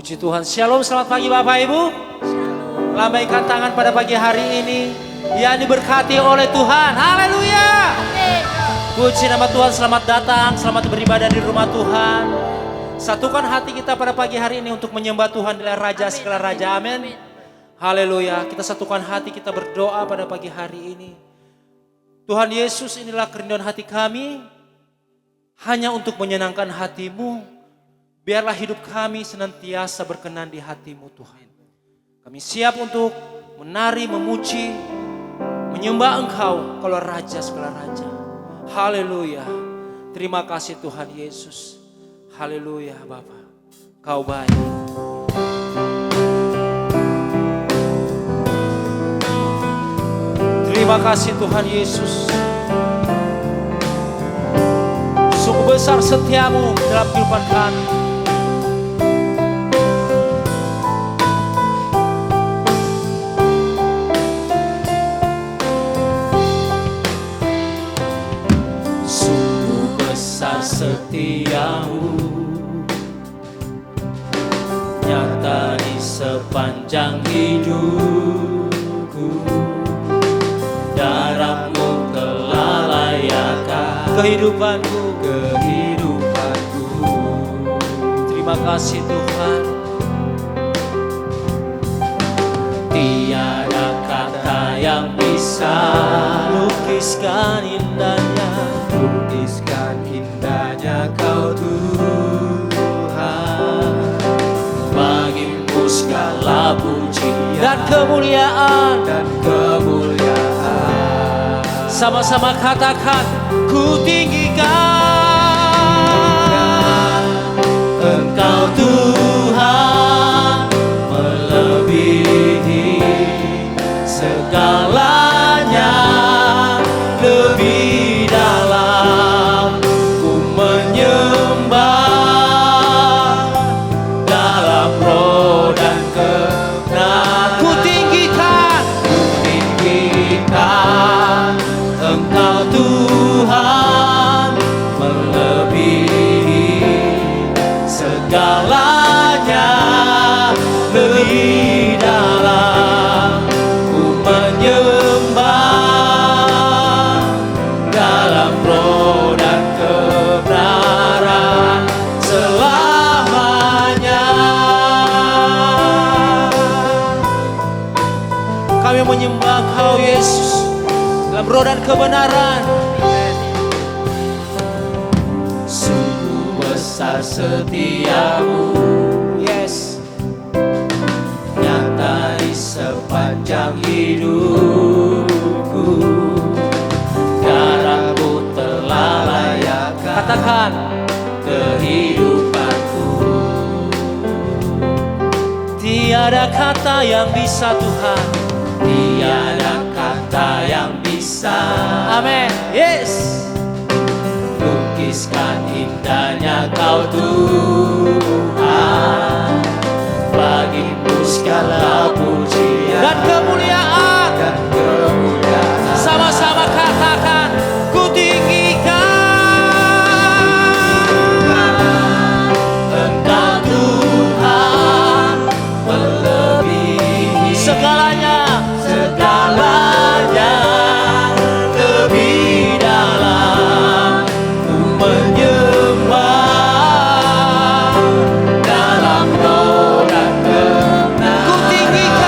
Puji Tuhan. Shalom, selamat pagi Bapak Ibu. Lambaikan tangan pada pagi hari ini. Yang diberkati oleh Tuhan. Haleluya. Puji nama Tuhan, selamat datang, selamat beribadah di rumah Tuhan. Satukan hati kita pada pagi hari ini untuk menyembah Tuhan adalah Raja segala Raja. Amin. Haleluya. Kita satukan hati, kita berdoa pada pagi hari ini. Tuhan Yesus, inilah kerinduan hati kami. Hanya untuk menyenangkan hati-Mu. Biarlah hidup kami senantiasa berkenan di hati-Mu Tuhan. Kami siap untuk menari, memuji, menyembah Engkau kalau Raja segala Raja. Haleluya. Terima kasih Tuhan Yesus. Haleluya Bapa. Kau baik. Terima kasih Tuhan Yesus. Sungguh besar setiamu dalam kehidupan kami. Sungguh besar setiamu, nyata di sepanjang hidupku. Darah-Mu telah layakkan kehidupanku. Terima kasih Tuhan. Tiada kata yang bisa lukiskan indahnya Kau Tuhan. Bagimu segala pujian dan kemuliaan. Sama-sama katakan, ku tinggikan Engkau Tuhan, melebihi segalanya. Lebih dalam ku menyembah dalam roh dan kebenaran. Ku tinggikan Engkau Tuhan, melebihi segalanya. Lebih dalam ku menyembah dalam roh dan kebenaran selamanya. Kami menyembah Engkau Yesus dalam roh dan kebenaran. Sungguh besar setiamu, yes, nyata di sepanjang hidupku. Darah-Mu telah layakkan, katakan, kehidupanku. Tiada kata yang bisa Tuhan, tiada kata yang bisa, amin, yes, lukiskan indahnya Kau Tuhan. Bagimu segala pujian dan kemuliaan. Sama-sama katakan, ku tinggikan Engkau Tuhan, melebihi segalanya. Lebih dalam ku menyembah dalam roh dan kebenaran. Ku tinggikan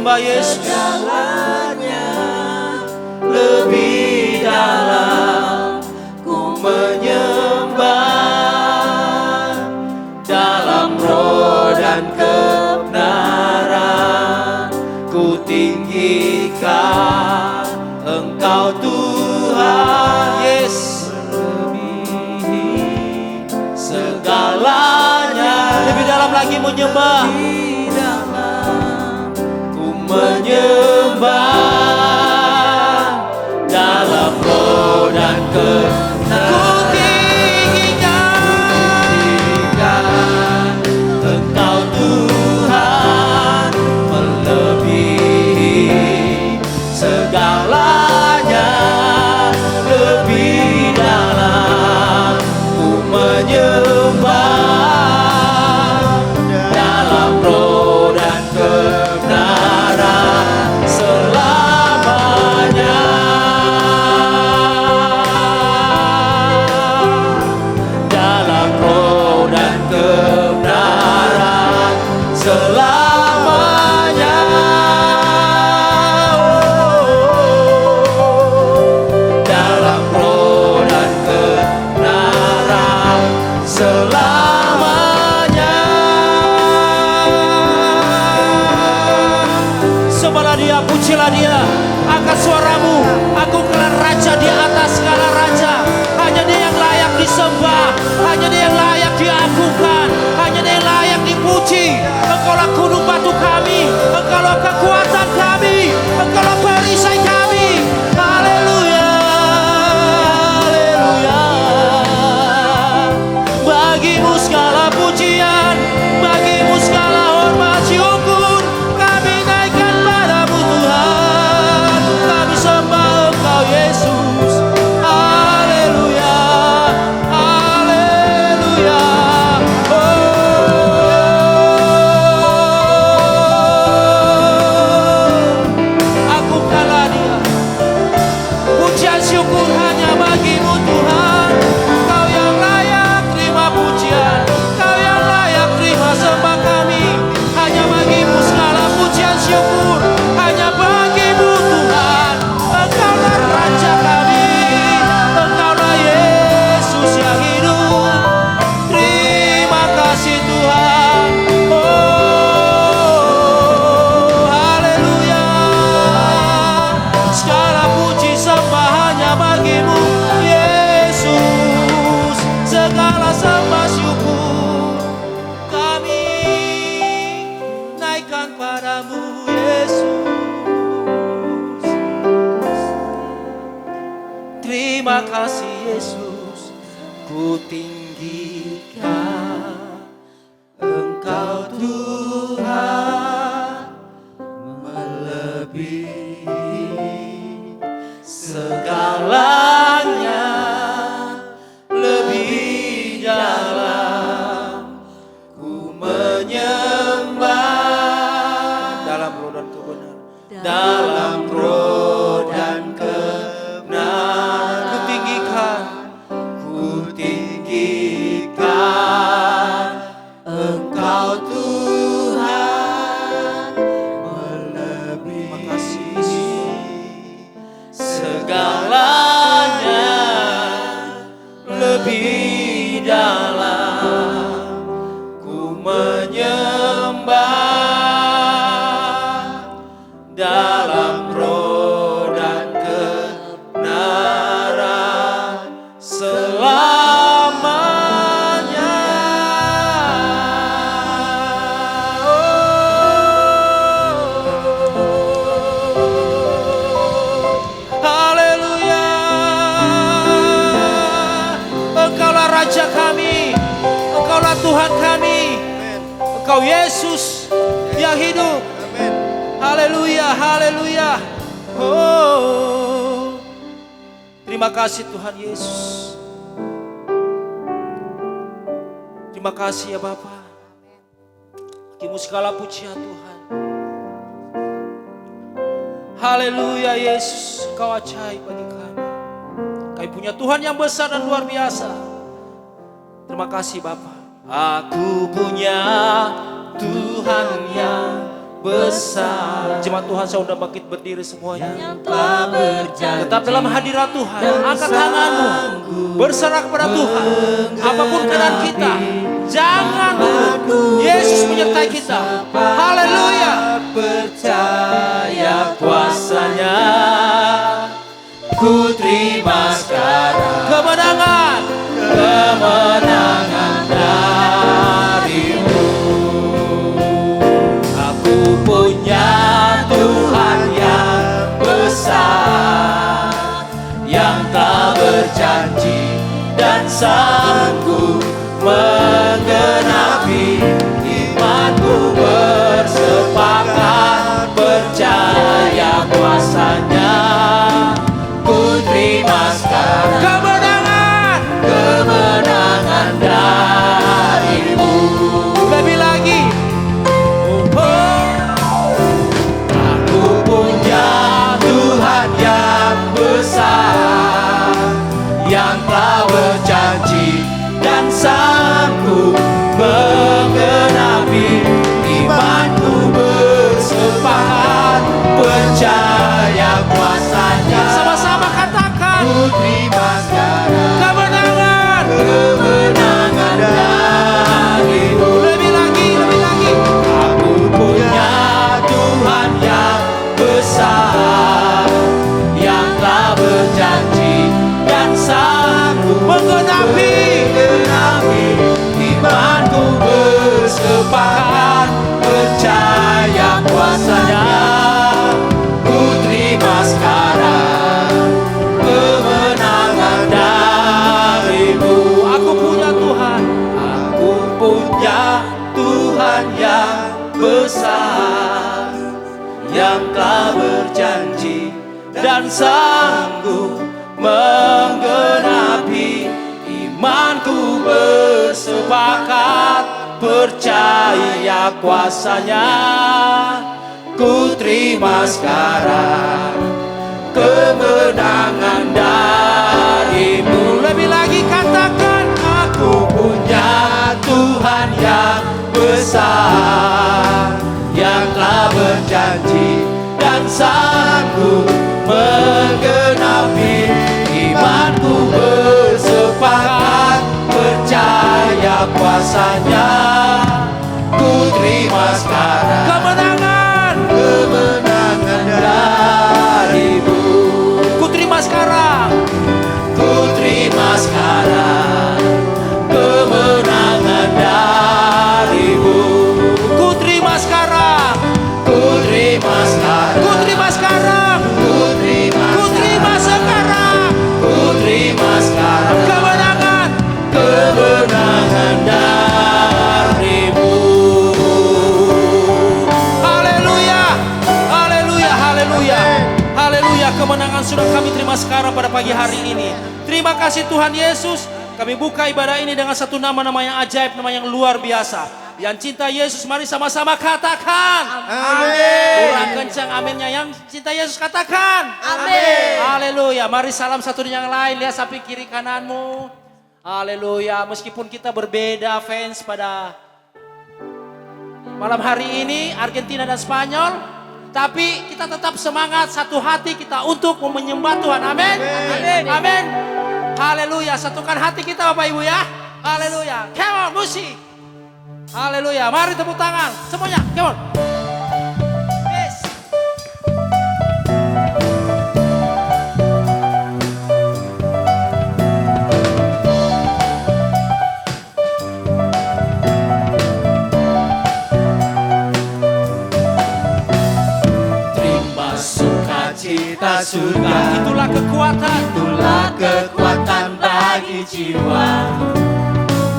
menyembah Yesus. Segalanya lebih dalam ku menyembah, dalam roh dan kebenaran ku tinggikan Engkau Tuhan. Yes, melebihi segalanya. lebih dalam lagi menyembah. Lebih dalam ku menyembah, dalam roh dan kebenaran tinggikan Engkau Tuhan, melebihi segalanya. Lebih dalam ku menyembah, dalam roh dan kebenaran selamanya. Dalam roh dan kebenaran selamanya. Dalam roh dan kebenaran selamanya. Sembahlah Dia, pujilah Dia. Angkat suaramu, agungkan Raja di atas segala raja. Hanya Dia yang layak disembah, hanya Dia yang layak diagungkan, hanya Dia yang layak dipuji. Engkaulah gunung batu kami, Engkaulah kekuatan kami, Engkaulah perisai kami. Haleluya, haleluya. Bagimu segala pujian, bagimu segala hormat syukur kami naikkan padamu Tuhan. Kami sembah Engkau Yesus. Haleluya, haleluya. Agungkanlah Dia. Pujian syukur hanya bagimu Tuhan. Kau yang layak terima pujian, Kau yang layak terima sembah kami. Hanya bagimu segala pujian syukur, hanya bagimu Tuhan. Engkaulah Raja kami, Engkaulah Yesus yang hidup. Terima kasih Tuhan. Oh, haleluya. Segala puji sembah hanya bagimu Yesus. Segala sembah syukur kami naikkan padamu Yesus. Terima kasih Yesus, ku tinggikan Engkau Tuhan, melebihi segalanya. Lebih dalam ku menyembah, dalam roh dan kebenaran, dalam roh dan kebenaran ku tinggikan, ku tinggikan Engkau Tuhan, melebihi segalanya. Lebih dalam ku menyembah, dalam roh dan kebenaran selamanya. Haleluya. Engkaulah Raja kami, Engkaulah Tuhan kami, Engkau Yesus yang hidup. Haleluya, haleluya. Oh, terima kasih Tuhan Yesus. Terima kasih ya Bapa. Bagimu segala pujian Tuhan. Haleluya Yesus, Kau ajaib bagi kami. Kami punya Tuhan yang besar dan luar biasa. Terima kasih Bapa. Aku punya Tuhan yang besar. Jemaat Tuhan, saya udah bangkit berdiri semuanya. yang telah berjanji Tetap dalam hadirat Tuhan. Angkat tanganmu, berserah kepada Tuhan. Apapun keadaan kita, jangan lupa Yesus menyertai kita. Haleluya. percaya kuasanya. Ku terima sekarang Kemenangan, kemenangan darimu. Aku punya Tuhan yang besar, yang telah berjanji dan sanggup menggenapi. Imanku bersepakat percaya kuasanya. Ku terima sekarang kemenangan. kemenangan darimu. Lebih lagi. Aku punya Tuhan yang besar, yang telah berjanji dan sanggup menggenapi. Imanku bersepakat percaya kuasanya. Sama-sama katakan. Ku terima sekarang Kemenangan. kemenangan darimu. Lebih lagi, lebih lagi. Aku punya Tuhan yang besar, yang telah berjanji dan sanggup Menggenapi. Imanku bersepakat percaya kuasanya. Ku terima sekarang kemenangan darimu. Aku punya Tuhan. Aku punya Tuhan yang besar, yang telah berjanji dan sanggup menggenapi. Imanku bersepakat percaya kuasanya. Ku terima sekarang kemenangan darimu. Lebih lagi katakan. Aku punya Tuhan yang besar, yang telah berjanji dan sanggup menggenapi. Imanku bersepakat percaya kuasanya. Ku terima sekarang Kemenangan. kemenangan darimu. Ku terima sekarang. Ku terima sekarang kemenangan darimu. Ku terima sekarang. Ku terima sekarang. Ku terima sekarang. Ku terima Ku terima sekarang. Ku terima sekarang Kemenangan. kemenangan darimu. Haleluya. Haleluya. Haleluya. Haleluya. Kemenangan sudah kami terima sekarang pada pagi hari ini. Terima kasih Tuhan Yesus. Kami buka ibadah ini dengan satu nama-nama yang ajaib, nama yang luar biasa. Yang cinta Yesus, mari sama-sama katakan. Amin. Kurang kencang aminnya. Yang cinta Yesus katakan. Amin. Haleluya. Mari salam satu dengan yang lain. Lihat samping kiri kananmu. Haleluya. Meskipun kita berbeda fans pada malam hari ini, Argentina dan Spanyol, tapi kita tetap semangat, satu hati kita untuk menyembah Tuhan. Amin. Amin. Amin. Haleluya. Satukan hati kita Bapak Ibu ya. Haleluya. Come on, musik. Haleluya. Mari tepuk tangan semuanya. Come on. Yes. Terima sukacita surga, Itulah kekuatan. itulah kekuatan bagi jiwa.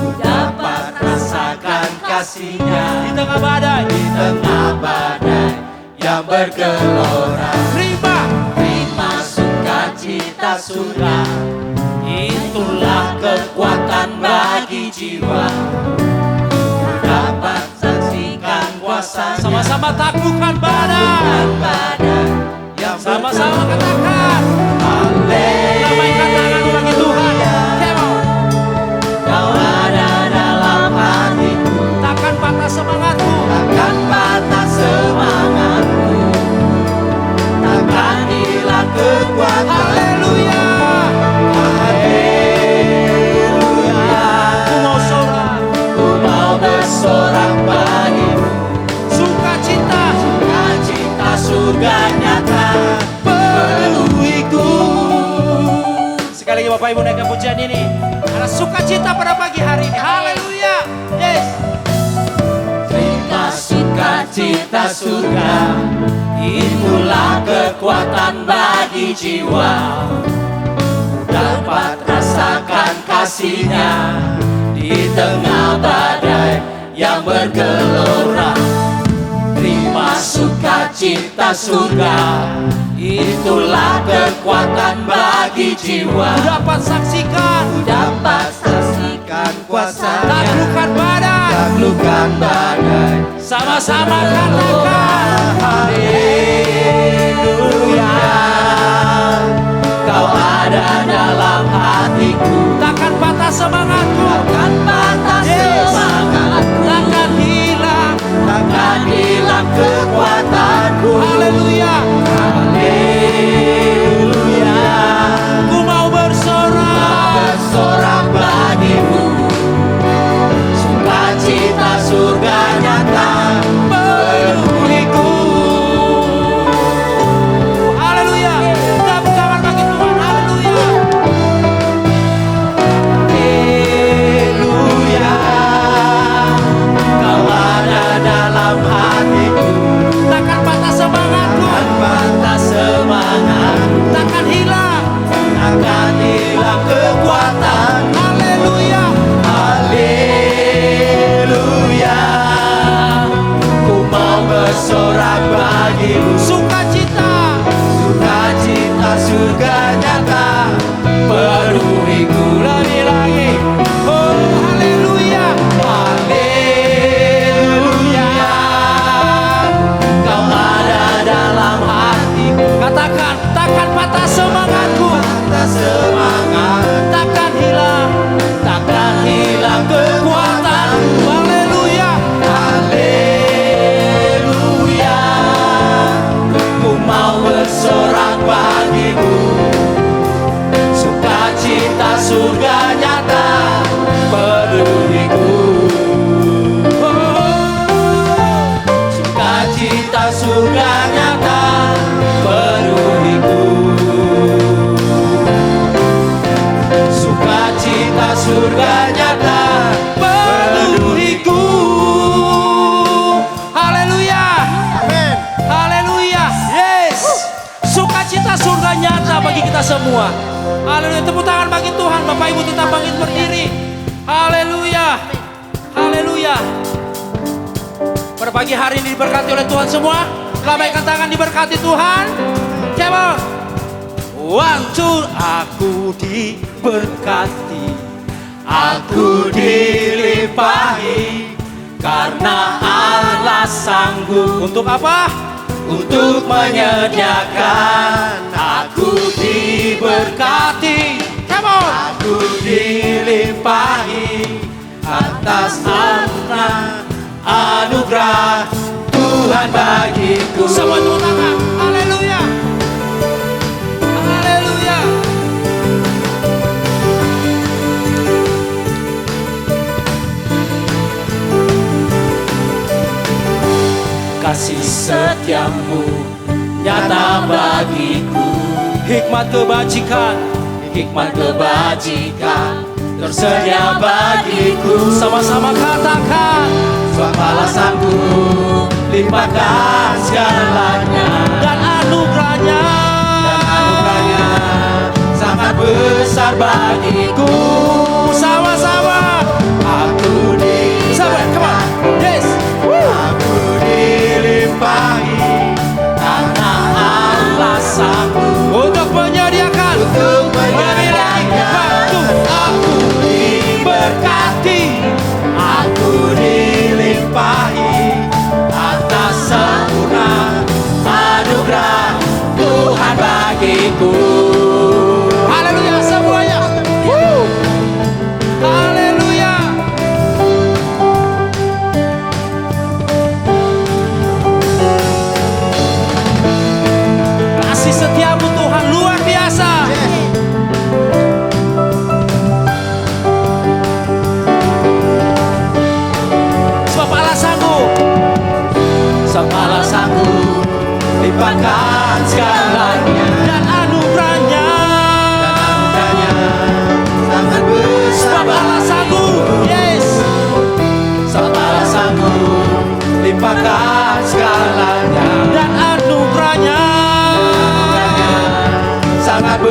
Ku dapat rasakan kasih-Nya Di tengah badai. di tengah badai yang bergelora. Terima sukacita surga, itulah kekuatan bagi jiwa. Ku dapat saksikan kuasa Sama-sama taklukkan badai. badai yang Sama-sama katakan. Haleluya. Lambaikan tanganmu bagi Tuhan. Come on. Kau ada dalam hatiku, Takkan patah semangatmu. takkan patah semangat. Bapak Ibu naikkan pujian ini. Karena sukacita pada pagi hari ini. Haleluya. Yes. Terima sukacita surga, itulah kekuatan bagi jiwa. Dapat rasakan kasihnya di tengah badai yang bergelora. Terima sukacita surga, itulah kekuatan bagi jiwa. Dapat saksikan, Dapat saksikan kuasa-Nya, taklukkan badai. taklukkan badai. Sama-sama katakan. Haleluya, Kau ada dalam hatiku. Takkan patah semangatku. Takkan patah Yes. semangatku. Takkan hilang. Takkan hilang kekuatanku. Haleluya. Haleluya, Ku mau bersorak. bersorak bagimu. Sukacita surga nyata penuhiku. Haleluya. Tepuk tangan bagi Tuhan. Haleluya. Haleluya, Kau ada dalam hatiku. Takkan patah semangatku. Takkan patah semangat, Takkan hilang. takkan hilang kekuatan. Haleluya. Haleluya, ku mau bersorak bagimu. Sukacita. Sukacita surga nyata penuhiku. Lagi lagi. Oh, haleluya. Haleluya, Kau ada dalam hatiku. Katakan, takkan patah semangatku. Patah semangat, Takkan hilang. takkan hilang kekuatan. Haleluya. Haleluya, ku mau bersorak bagimu. Sukacita surga nyata penuhiku. Sukacita surga nyata penuhiku. Sukacita surga nyata penuhiku. Haleluya. Haleluya. Yes. Sukacita surga nyata bagi kita semua. Haleluya. Tepuk tangan bagi Tuhan. Bapak Ibu tetap bangkit berdiri. Haleluya. Haleluya. Pada pagi hari ini diberkati oleh Tuhan semua. Lambaikan tangan diberkati Tuhan. Come on. One, two. Aku diberkati. Aku dilimpahi karena Allah sanggup Untuk apa? untuk menyediakan. Aku diberkati, Come on. aku dilimpahi atas anugerah Tuhan bagiku. Semua tepuk tangan. Haleluya. Haleluya. Kasih setiamu nyata bagiku. Hikmat kebajikan. Hikmat kebajikan tersedia bagiku. Sama-sama katakan. Sebab balasanku limpahkan segalanya. Dan anugerahnya. Anugerahnya sangat besar bagiku. Sama-sama. Aku Sama, come on. Yes. Aku dilimpahi karena Allah sanggup Untuk menyediakan. untuk Lebih lagi. Waktu aku diberkati. Aku dilimpahi atas sempurna anugerah Tuhan bagiku. Haleluya semuanya. Haleluya. Kasih setiamu Tuhan luar biasa. Sebab Allah sanggup.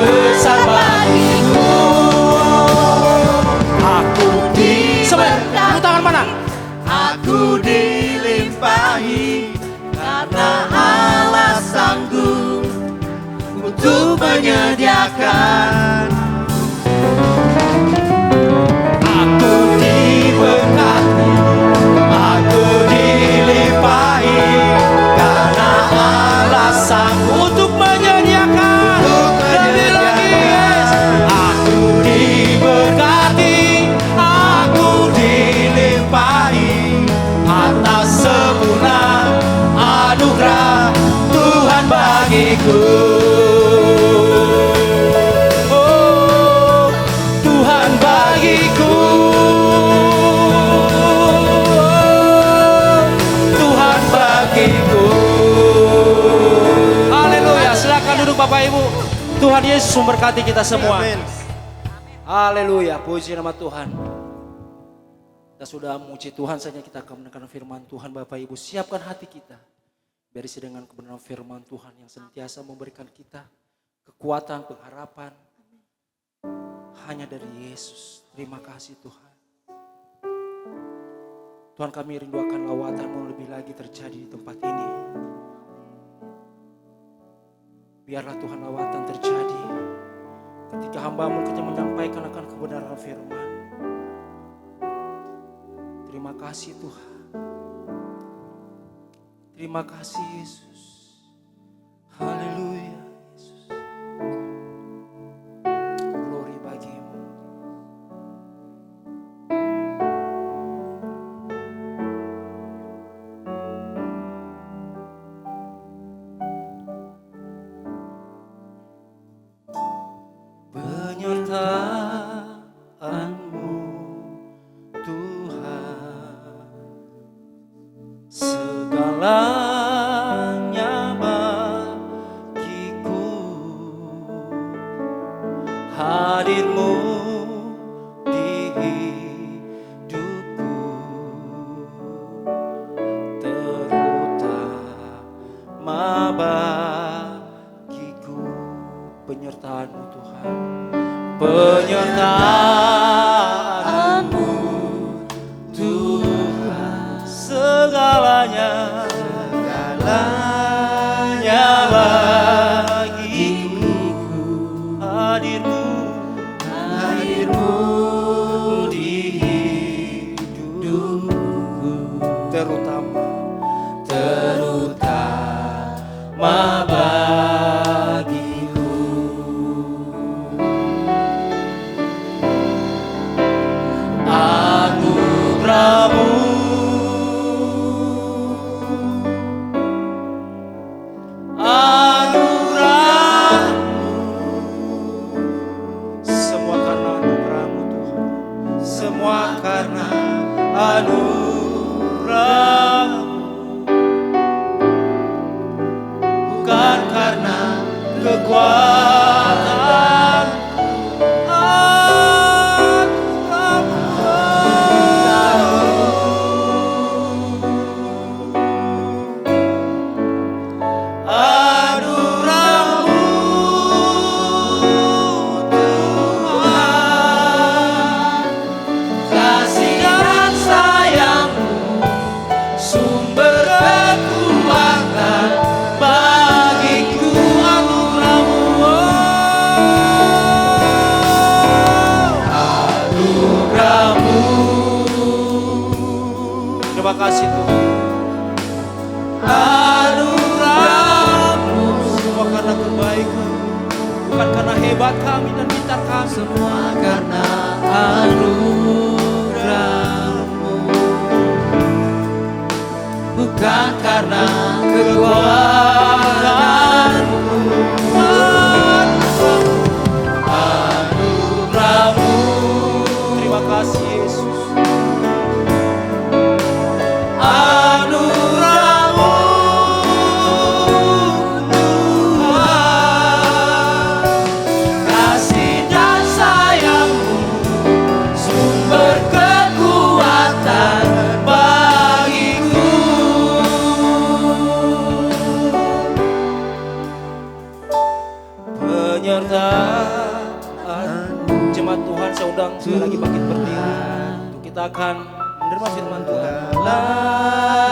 besar bagiku. Aku Tepuk tangan mana? Aku dilimpahi karena Allah sanggup untuk menyediakan. Aku diberkati, aku dilimpahi karena Allah sanggup Untuk menyediakan. Lebih lagi, yes. Aku diberkati, aku dilimpahi atas sempurna anugerah Tuhan bagiku. Oh, Tuhan bagiku. Tuhan bagiku. Haleluya. Silakan duduk Bapak Ibu. Tuhan Yesus memberkati kita semua. Amin. Haleluya. Puji nama Tuhan. Kita sudah memuji Tuhan, saja kita akan mendengarkan firman Tuhan. Bapak Ibu, siapkan hati kita. Berisi dengan kebenaran firman Tuhan yang senantiasa memberikan kita kekuatan, pengharapan. Hanya dari Yesus. Terima kasih Tuhan. Tuhan, kami rindu akan lawatan-Mu lebih lagi terjadi di tempat ini. Biarlah Tuhan lawatan terjadi ketika hamba-Mu kita menyampaikan akan kebenaran firman. Terima kasih Tuhan. Terima kasih Yesus. Haleluya Yesus. Glory bagi-Mu. Penyertaan-Mu Tuhan, segalanya bagiku. Hadir-Mu di hidupku, terutama bagiku. Penyertaan-Mu Tuhan, penyertaan-Mu Tuhan, segalanya bagiku. Hadir-Mu di hidupku, terutama bagiku. Anugerah-Mu, semua karena anugerah-Mu Tuhan, semua karena anugerah-Mu, bukan karena kekuatan. Terima kasih Tuhan. Anugerah-Mu, semua karena kebaikan, bukan karena hebat kami dan pintar kami. Semua karena anugerah-Mu, bukan karena kekuatan-Mu. Anugerah-Mu, terima kasih Yesus. Anugerah-Mu Tuhan, kasih dan sayang-Mu, sumber kekuatan bagiku. jemaat Tuhan saya undang sekali lagi bangkit berdiri. Untuk kita akan menerima firman Tuhan.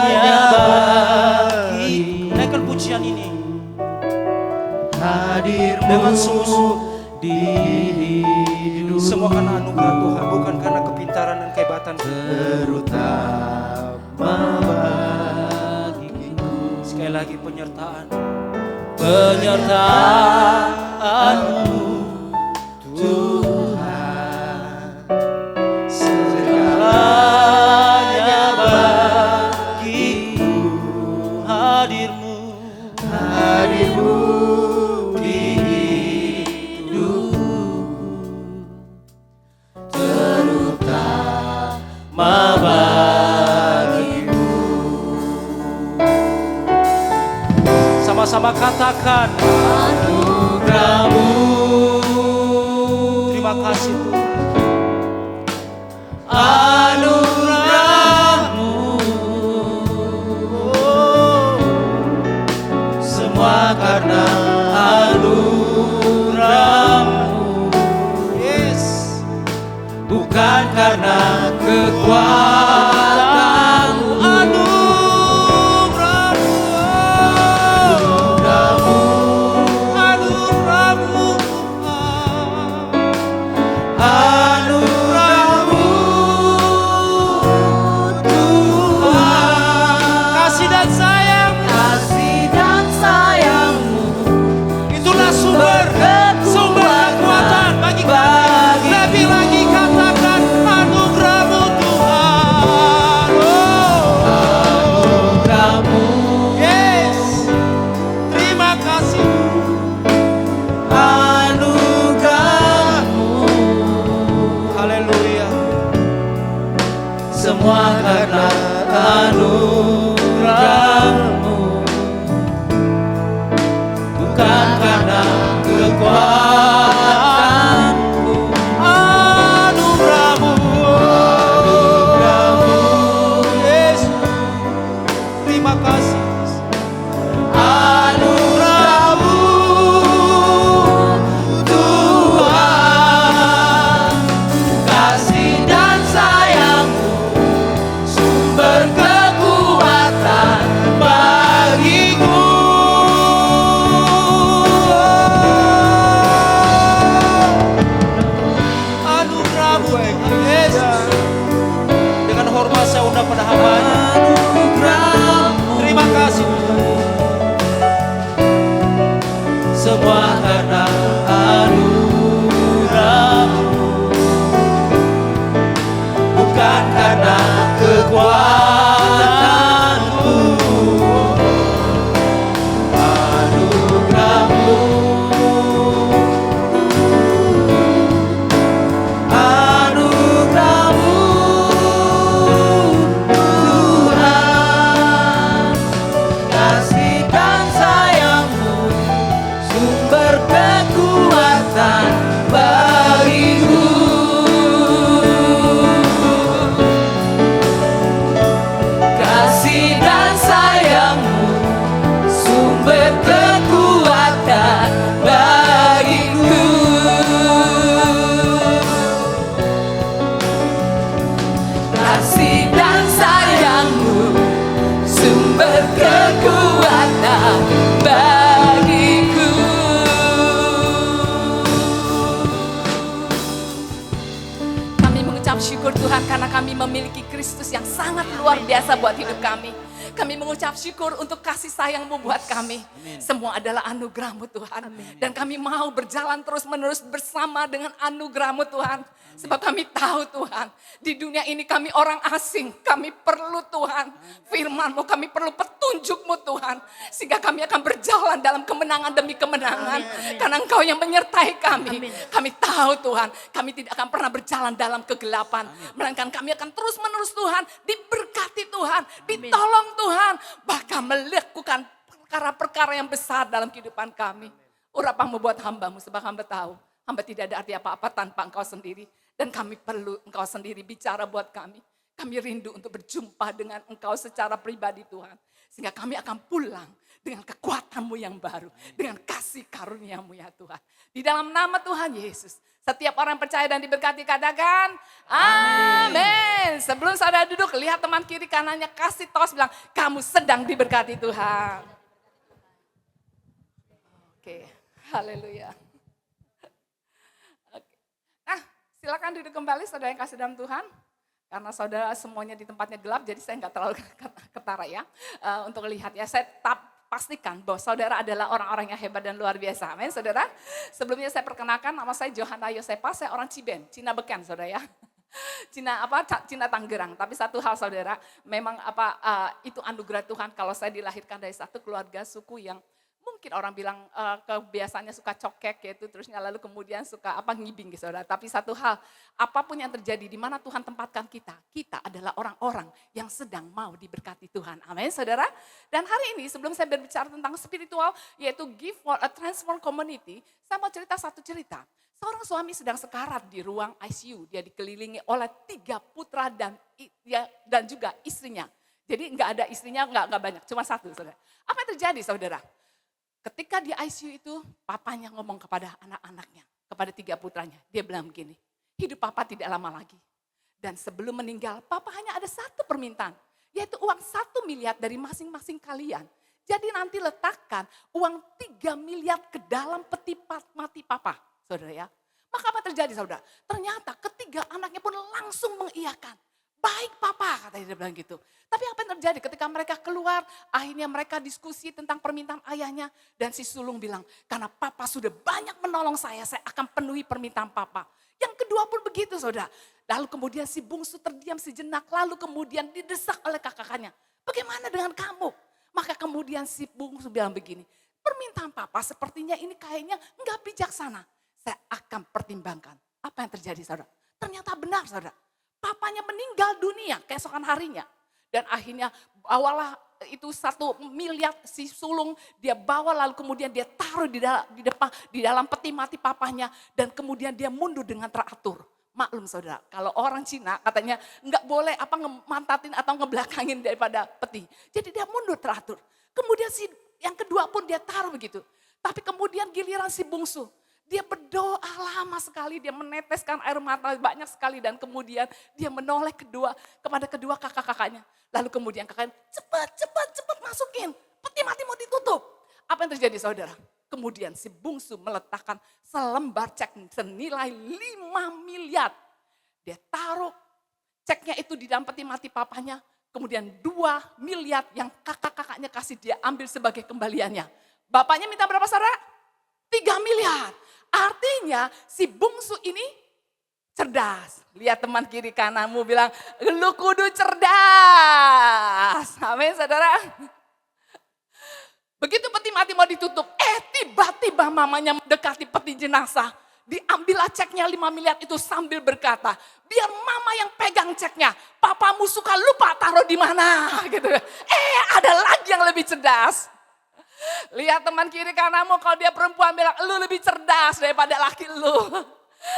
Ya bagi Naikkan pujian ini hadirmu dengan sungguh-sungguh. di hidup Semua karena anugerah Tuhan, bukan karena kepintaran dan kehebatan. terutama bagiku. Sekali lagi penyertaanmu Tuhan, segalanya bagiku, hadirmu hadirmu di hidup terutama bagiku. sama-sama katakan Anugerahmu, terima kasih Tuhan. anugerahmu, semua karena anugerahmu, Yes, bukan karena kekuatanmu. Anugerahmu, Tuhan, kasih dan sayang kasih dan sayangmu, itulah sumber kekuatan bagi kami. Lebih lagi katakan anugerahmu Tuhan. anugerahmu, Yes, terima kasih. anugerahmu, Haleluya. semua karena anugerahmu, bukan karena kekuatanmu. Anugerahmu, Yes, terima kasih. Anugerahmu, Tuhan, kasih dan sayangmu, sumber kekuatan bagiku. Anugerahmu, Yesus. Dengan hormat saya undang pada hamba-Nya. Anugerahmu, Terima kasih Tuhan. semua karena anugerahmu, bukan karena kekuatanmu. Anugerahmu, anugerahmu, Tuhan, kasih dan sayangmu, sumber kekuatan bagiku. Kasih dan sayangmu, sumber kekuatan bagiku. Kasih dan sayangmu, sumber kekuatan bagiku. Kami mengucap syukur Tuhan karena kami memiliki Kristus yang sangat luar biasa buat hidup kami. Kami mengucap syukur untuk kasih sayang-Mu buat kami. Semua adalah anugerah-Mu Tuhan. Dan kami mau berjalan terus-menerus bersama dengan anugerah-Mu Tuhan. Sebab kami tahu Tuhan, di dunia ini kami orang asing. Kami perlu Tuhan firman-Mu, kami perlu petunjuk-Mu Tuhan. Sehingga kami akan berjalan dalam kemenangan demi kemenangan. Karena Engkau yang menyertai kami. Kami tahu Tuhan, kami tidak akan pernah berjalan dalam kegelapan. Melainkan kami akan terus-menerus Tuhan, diberkati Tuhan, ditolong Tuhan. Bahkan melakukan perkara-perkara yang besar dalam kehidupan kami. Urapanmu buat hamba-Mu, sebab hamba tahu. Hamba tidak ada arti apa-apa tanpa Engkau sendiri. Dan kami perlu Engkau sendiri bicara buat kami. Kami rindu untuk berjumpa dengan Engkau secara pribadi Tuhan. Sehingga kami akan pulang dengan kekuatan-Mu yang baru. Dengan kasih karunia-Mu ya Tuhan. Di dalam nama Tuhan Yesus. Setiap orang percaya dan diberkati katakan amin. Sebelum saudara duduk, lihat teman kiri kanannya, kasih tos bilang, kamu sedang diberkati Tuhan. Oke, haleluya. Oke. Nah, silakan duduk kembali saudara yang kasih dalam Tuhan. Karena saudara semuanya di tempatnya gelap, jadi saya nggak terlalu ketara ya. Untuk lihat ya, saya pastikan bahwa saudara adalah orang-orang yang hebat dan luar biasa. Amin saudara. Sebelumnya saya perkenalkan, nama saya Johanna Yosepa, saya orang Ciben, Cina Beken saudara ya. Cina Tanggerang. Tapi satu hal saudara, memang itu anugerah Tuhan kalau saya dilahirkan dari satu keluarga suku yang mungkin orang bilang kebiasaannya suka cokek gitu, terusnya lalu kemudian suka ngibing gitu saudara. Tapi satu hal, apapun yang terjadi di mana Tuhan tempatkan kita adalah orang-orang yang sedang mau diberkati Tuhan. Amin saudara. Dan hari ini sebelum saya berbicara tentang spiritual, yaitu Give for a Transformed Community, saya mau cerita satu cerita. Seorang suami sedang sekarat di ruang ICU, dia dikelilingi oleh 3 putra dan juga istrinya. Jadi nggak ada istrinya, nggak banyak, cuma satu saudara. Apa yang terjadi saudara? Ketika di ICU itu, papanya ngomong kepada anak-anaknya, kepada 3 putranya. Dia bilang begini, hidup papa tidak lama lagi. Dan sebelum meninggal, papa hanya ada satu permintaan, yaitu uang 1 miliar dari masing-masing kalian. Jadi nanti letakkan uang 3 miliar ke dalam peti mati papa, saudara ya. Maka apa terjadi saudara? Ternyata ketiga anaknya pun langsung mengiyakan. Baik papa, katanya dia bilang gitu. Tapi apa yang terjadi ketika mereka keluar, akhirnya mereka diskusi tentang permintaan ayahnya. Dan si sulung bilang, karena papa sudah banyak menolong saya akan penuhi permintaan papa. Yang kedua pun begitu saudara. Lalu kemudian si bungsu terdiam sejenak, lalu kemudian didesak oleh kakaknya. Bagaimana dengan kamu? Maka kemudian si bungsu bilang begini, permintaan papa sepertinya ini kayaknya enggak bijaksana. Saya akan pertimbangkan. Apa yang terjadi saudara? Ternyata benar saudara. Papanya meninggal dunia keesokan harinya. Dan akhirnya bawalah itu 1 miliar si sulung. Dia bawa lalu kemudian dia taruh di dalam peti mati papanya. Dan kemudian dia mundur dengan teratur. Maklum saudara, kalau orang Cina katanya nggak boleh ngemantatin atau ngebelakangin daripada peti. Jadi dia mundur teratur. Kemudian si yang kedua pun dia taruh begitu. Tapi kemudian giliran si bungsu. Dia berdoa lama sekali, dia meneteskan air mata banyak sekali dan kemudian dia menoleh kepada kedua kakak-kakaknya. Lalu kemudian kakaknya cepat masukin, peti mati mau ditutup. Apa yang terjadi saudara? Kemudian si bungsu meletakkan selembar cek senilai 5 miliar. Dia taruh ceknya itu di dalam peti mati papanya. Kemudian 2 miliar yang kakak-kakaknya kasih dia ambil sebagai kembaliannya. Bapaknya minta berapa saudara? 3 miliar. Artinya si bungsu ini cerdas. Lihat teman kiri kananmu bilang, lu kudu cerdas. Amin saudara. Begitu peti mati mau ditutup, tiba-tiba mamanya mendekati peti jenazah. Diambillah ceknya 5 miliar itu sambil berkata, biar mama yang pegang ceknya. Papamu suka lupa taruh di mana. Gitu. Ada lagi yang lebih cerdas. Lihat teman kiri kananmu, kalau dia perempuan bilang, lu lebih cerdas daripada laki lu.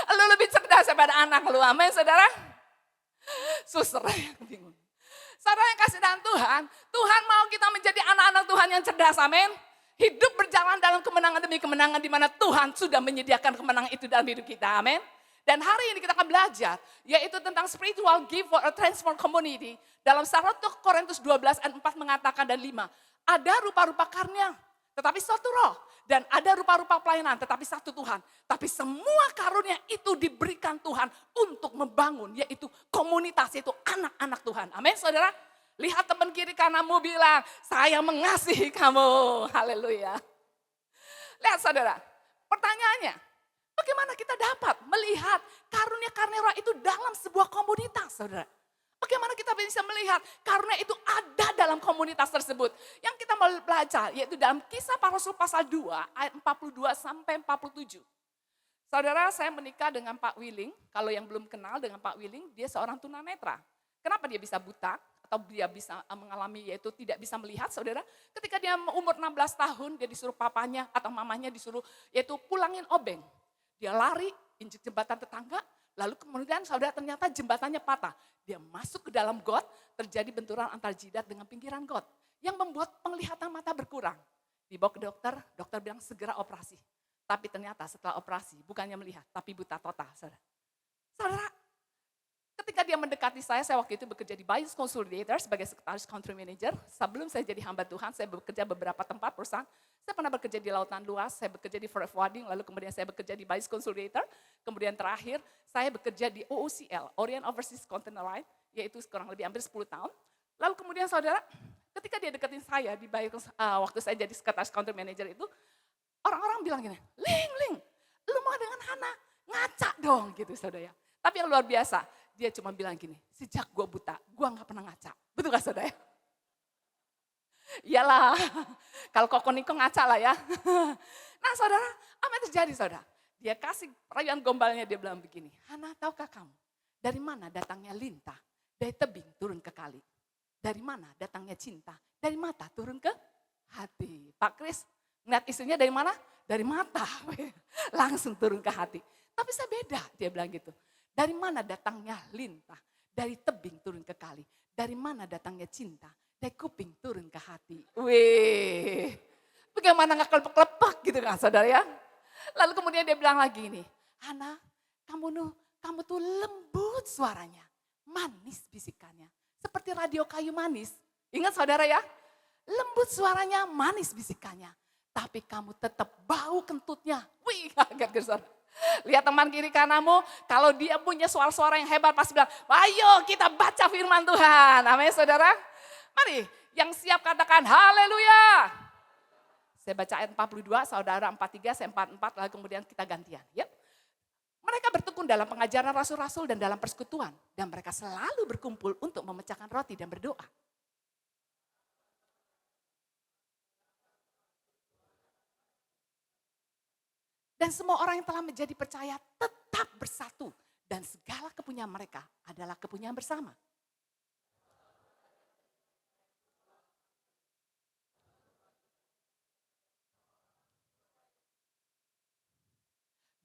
Lu lebih cerdas daripada anak lu. Amin saudara. Suster yang bingung. Saudara yang kasih dalam Tuhan, Tuhan mau kita menjadi anak-anak Tuhan yang cerdas. Amin. Hidup berjalan dalam kemenangan demi kemenangan di mana Tuhan sudah menyediakan kemenangan itu dalam hidup kita. Amin. Dan hari ini kita akan belajar, yaitu tentang spiritual give for a transformed community. Dalam 1 Korintus 12 ayat 4 mengatakan dan 5. Ada rupa-rupa karunia, tetapi satu roh. Dan ada rupa-rupa pelayanan, tetapi satu Tuhan. Tapi semua karunia itu diberikan Tuhan untuk membangun, yaitu komunitas, yaitu anak-anak Tuhan. Amin saudara. Lihat teman kiri kananmu bilang, saya mengasihi kamu. Haleluya. Lihat saudara, pertanyaannya, bagaimana kita dapat melihat karunia-karunia roh itu dalam sebuah komunitas saudara? Bagaimana kita bisa melihat karunia itu ada dalam komunitas tersebut. Yang kita mau belajar yaitu dalam Kisah Para Rasul pasal 2 ayat 42 sampai 47. Saudara, saya menikah dengan Pak Willing. Kalau yang belum kenal dengan Pak Willing, dia seorang tunanetra. Kenapa dia bisa buta atau dia bisa mengalami yaitu tidak bisa melihat saudara? Ketika dia umur 16 tahun, dia disuruh papanya atau mamanya disuruh yaitu pulangin obeng. Dia lari, injek jembatan tetangga, Lalu kemudian saudara ternyata jembatannya patah. Dia masuk ke dalam got, terjadi benturan antar jidat dengan pinggiran got. Yang membuat penglihatan mata berkurang. Dibawa ke dokter, dokter bilang segera operasi. Tapi ternyata setelah operasi bukannya melihat, tapi buta total. Saudara, ketika dia mendekati saya waktu itu bekerja di Bios Consolidator sebagai sekretaris country manager. Sebelum saya jadi hamba Tuhan, saya bekerja beberapa tempat perusahaan. Saya pernah bekerja di Lautan Luas, saya bekerja di Freight Forwarding, lalu kemudian saya bekerja di Bios Consolidator. Kemudian terakhir, saya bekerja di OOCL, Orient Overseas Container Line, yaitu kurang lebih hampir 10 tahun. Lalu kemudian saudara, ketika dia deketin saya di Bios, waktu saya jadi sekretaris country manager itu, orang-orang bilang gini, Ling, lu mau dengan Hana, ngaca dong gitu saudara. Tapi yang luar biasa, dia cuma bilang gini, sejak gue buta, gue gak pernah ngaca. Betul gak saudara? Iyalah, kalau Koko Niko ngaca lah ya. Nah saudara, apa yang terjadi saudara? Dia kasih rayuan gombalnya, dia bilang begini, Hana tahukah kamu, dari mana datangnya lintah? Dari tebing turun ke kali. Dari mana datangnya cinta? Dari mata turun ke hati. Pak Kris, ngeliat istrinya dari mana? Dari mata, langsung turun ke hati. Tapi saya beda, dia bilang gitu. Dari mana datangnya lintah? Dari tebing turun ke kali. Dari mana datangnya cinta? Dari kuping turun ke hati. Wih, bagaimana gak kelepek-kelepek gitu kan saudara ya. Lalu kemudian dia bilang lagi ini, Hana kamu tuh lembut suaranya, manis bisikannya. Seperti radio kayu manis. Ingat saudara ya, lembut suaranya, manis bisikannya. Tapi kamu tetap bau kentutnya. Wih, kaget gitu. Lihat teman kiri kananmu, kalau dia punya suara-suara yang hebat pasti bilang, ayo kita baca firman Tuhan. Amin saudara. Mari, yang siap katakan haleluya. Saya baca ayat 42, saudara 43, saya 44, lalu kemudian kita gantian. Yuk. Mereka bertekun dalam pengajaran rasul-rasul dan dalam persekutuan. Dan mereka selalu berkumpul untuk memecahkan roti dan berdoa. Dan semua orang yang telah menjadi percaya tetap bersatu. Dan segala kepunyaan mereka adalah kepunyaan bersama.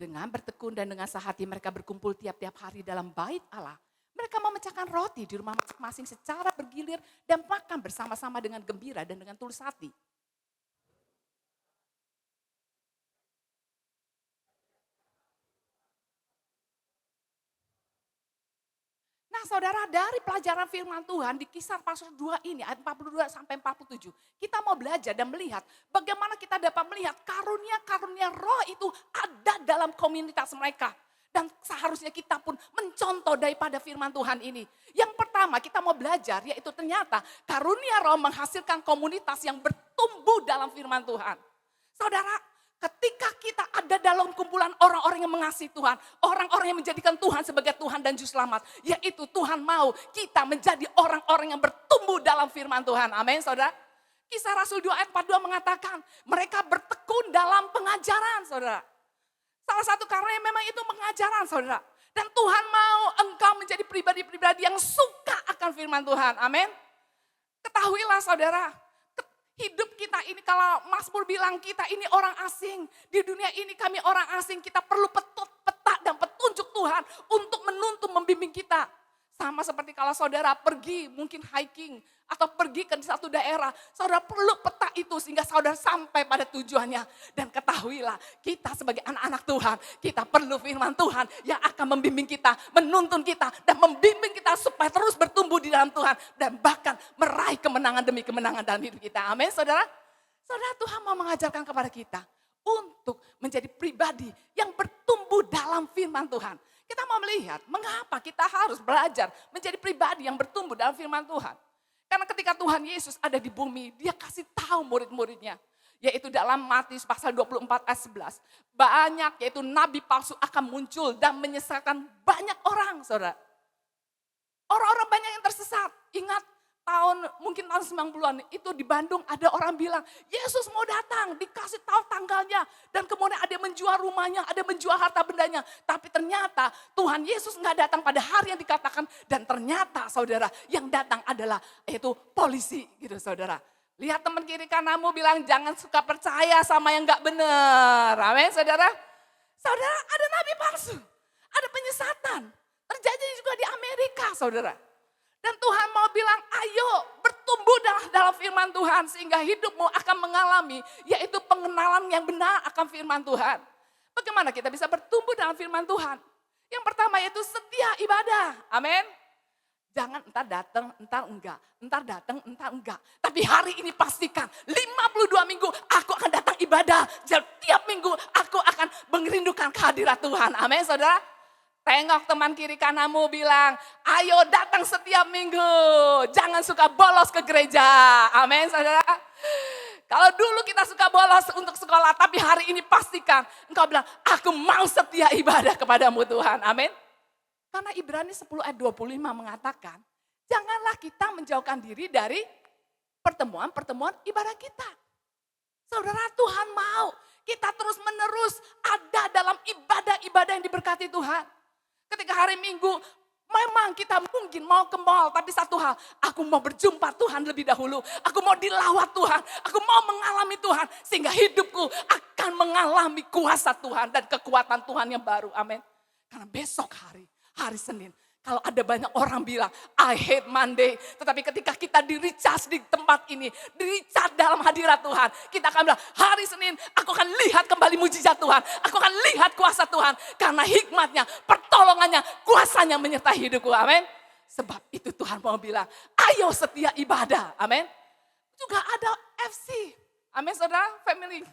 Dengan bertekun dan dengan sehati mereka berkumpul tiap-tiap hari dalam bait Allah. Mereka memecahkan roti di rumah masing-masing secara bergilir dan makan bersama-sama dengan gembira dan dengan tulus hati. Nah saudara, dari pelajaran firman Tuhan di Kisah pasal 2 ini, ayat 42 sampai 47, kita mau belajar dan melihat bagaimana kita dapat melihat karunia-karunia roh itu ada dalam komunitas mereka. Dan seharusnya kita pun mencontoh daripada firman Tuhan ini. Yang pertama kita mau belajar, yaitu ternyata karunia roh menghasilkan komunitas yang bertumbuh dalam firman Tuhan. Saudara, ketika kita ada dalam kumpulan orang-orang yang mengasihi Tuhan, orang-orang yang menjadikan Tuhan sebagai Tuhan dan Juru Selamat, yaitu Tuhan mau kita menjadi orang-orang yang bertumbuh dalam firman Tuhan. Amin, saudara. Kisah Rasul 2 ayat 42 mengatakan, mereka bertekun dalam pengajaran, saudara. Salah satu karunia memang itu pengajaran, saudara. Dan Tuhan mau engkau menjadi pribadi-pribadi yang suka akan firman Tuhan. Amin. Ketahuilah, saudara. Hidup kita ini, kalau Mazmur bilang kita ini orang asing. Di dunia ini kami orang asing, kita perlu peta dan petunjuk Tuhan untuk menuntun, membimbing kita. Sama seperti kalau saudara pergi mungkin hiking atau pergi ke satu daerah. Saudara perlu peta itu sehingga saudara sampai pada tujuannya. Dan ketahuilah kita sebagai anak-anak Tuhan, kita perlu firman Tuhan yang akan membimbing kita, menuntun kita dan membimbing kita supaya terus bertumbuh di dalam Tuhan. Dan bahkan meraih kemenangan demi kemenangan dalam hidup kita. Amin saudara. Saudara, Tuhan mau mengajarkan kepada kita untuk menjadi pribadi yang bertumbuh dalam firman Tuhan. Kita mau melihat mengapa kita harus belajar menjadi pribadi yang bertumbuh dalam firman Tuhan. Karena ketika Tuhan Yesus ada di bumi, dia kasih tahu murid-muridnya. Yaitu dalam Matius pasal 24 ayat 11. Banyak yaitu nabi palsu akan muncul dan menyesatkan banyak orang, saudara. Orang-orang banyak yang tersesat. Ingat mungkin tahun 90-an itu di Bandung ada orang bilang, Yesus mau datang, dikasih tahu tanggalnya. Dan kemudian ada yang menjual rumahnya, ada yang menjual harta bendanya. Tapi ternyata Tuhan Yesus nggak datang pada hari yang dikatakan. Dan ternyata saudara yang datang adalah yaitu polisi gitu saudara. Lihat teman kiri kananmu bilang jangan suka percaya sama yang nggak benar. Amin saudara. Saudara ada nabi palsu. Ada penyesatan. Terjadi juga di Amerika, saudara. Dan Tuhan mau bilang, ayo bertumbuh dalam firman Tuhan. Sehingga hidupmu akan mengalami, yaitu pengenalan yang benar akan firman Tuhan. Bagaimana kita bisa bertumbuh dalam firman Tuhan? Yang pertama yaitu setia ibadah. Amin. Jangan entar datang, entar enggak. Entar datang, entar enggak. Tapi hari ini pastikan 52 minggu aku akan datang ibadah. Setiap minggu aku akan merindukan kehadirat Tuhan. Amin saudara. Tengok teman kiri kananmu bilang, ayo datang setiap minggu. Jangan suka bolos ke gereja. Amin saudara. Kalau dulu kita suka bolos untuk sekolah, tapi hari ini pastikan engkau bilang, aku mau setia ibadah kepadamu Tuhan. Amin. Karena Ibrani 10 ayat 25 mengatakan, janganlah kita menjauhkan diri dari pertemuan-pertemuan ibadah kita. Saudara, Tuhan mau kita terus menerus ada dalam ibadah-ibadah yang diberkati Tuhan. Ketika hari Minggu, memang kita mungkin mau ke mall, tapi satu hal, aku mau berjumpa Tuhan lebih dahulu. Aku mau dilawat Tuhan, aku mau mengalami Tuhan, sehingga hidupku akan mengalami kuasa Tuhan dan kekuatan Tuhan yang baru. Amin. Karena besok hari Senin, kalau ada banyak orang bilang, I hate Monday. Tetapi ketika kita di-recharge di tempat ini, di-recharge dalam hadirat Tuhan, kita akan bilang, hari Senin aku akan lihat kembali mujizat Tuhan. Aku akan lihat kuasa Tuhan. Karena hikmatnya, pertolongannya, kuasanya menyertai hidupku. Amin. Sebab itu Tuhan mau bilang, ayo setia ibadah. Amin. Juga ada FC. Amin saudara, family.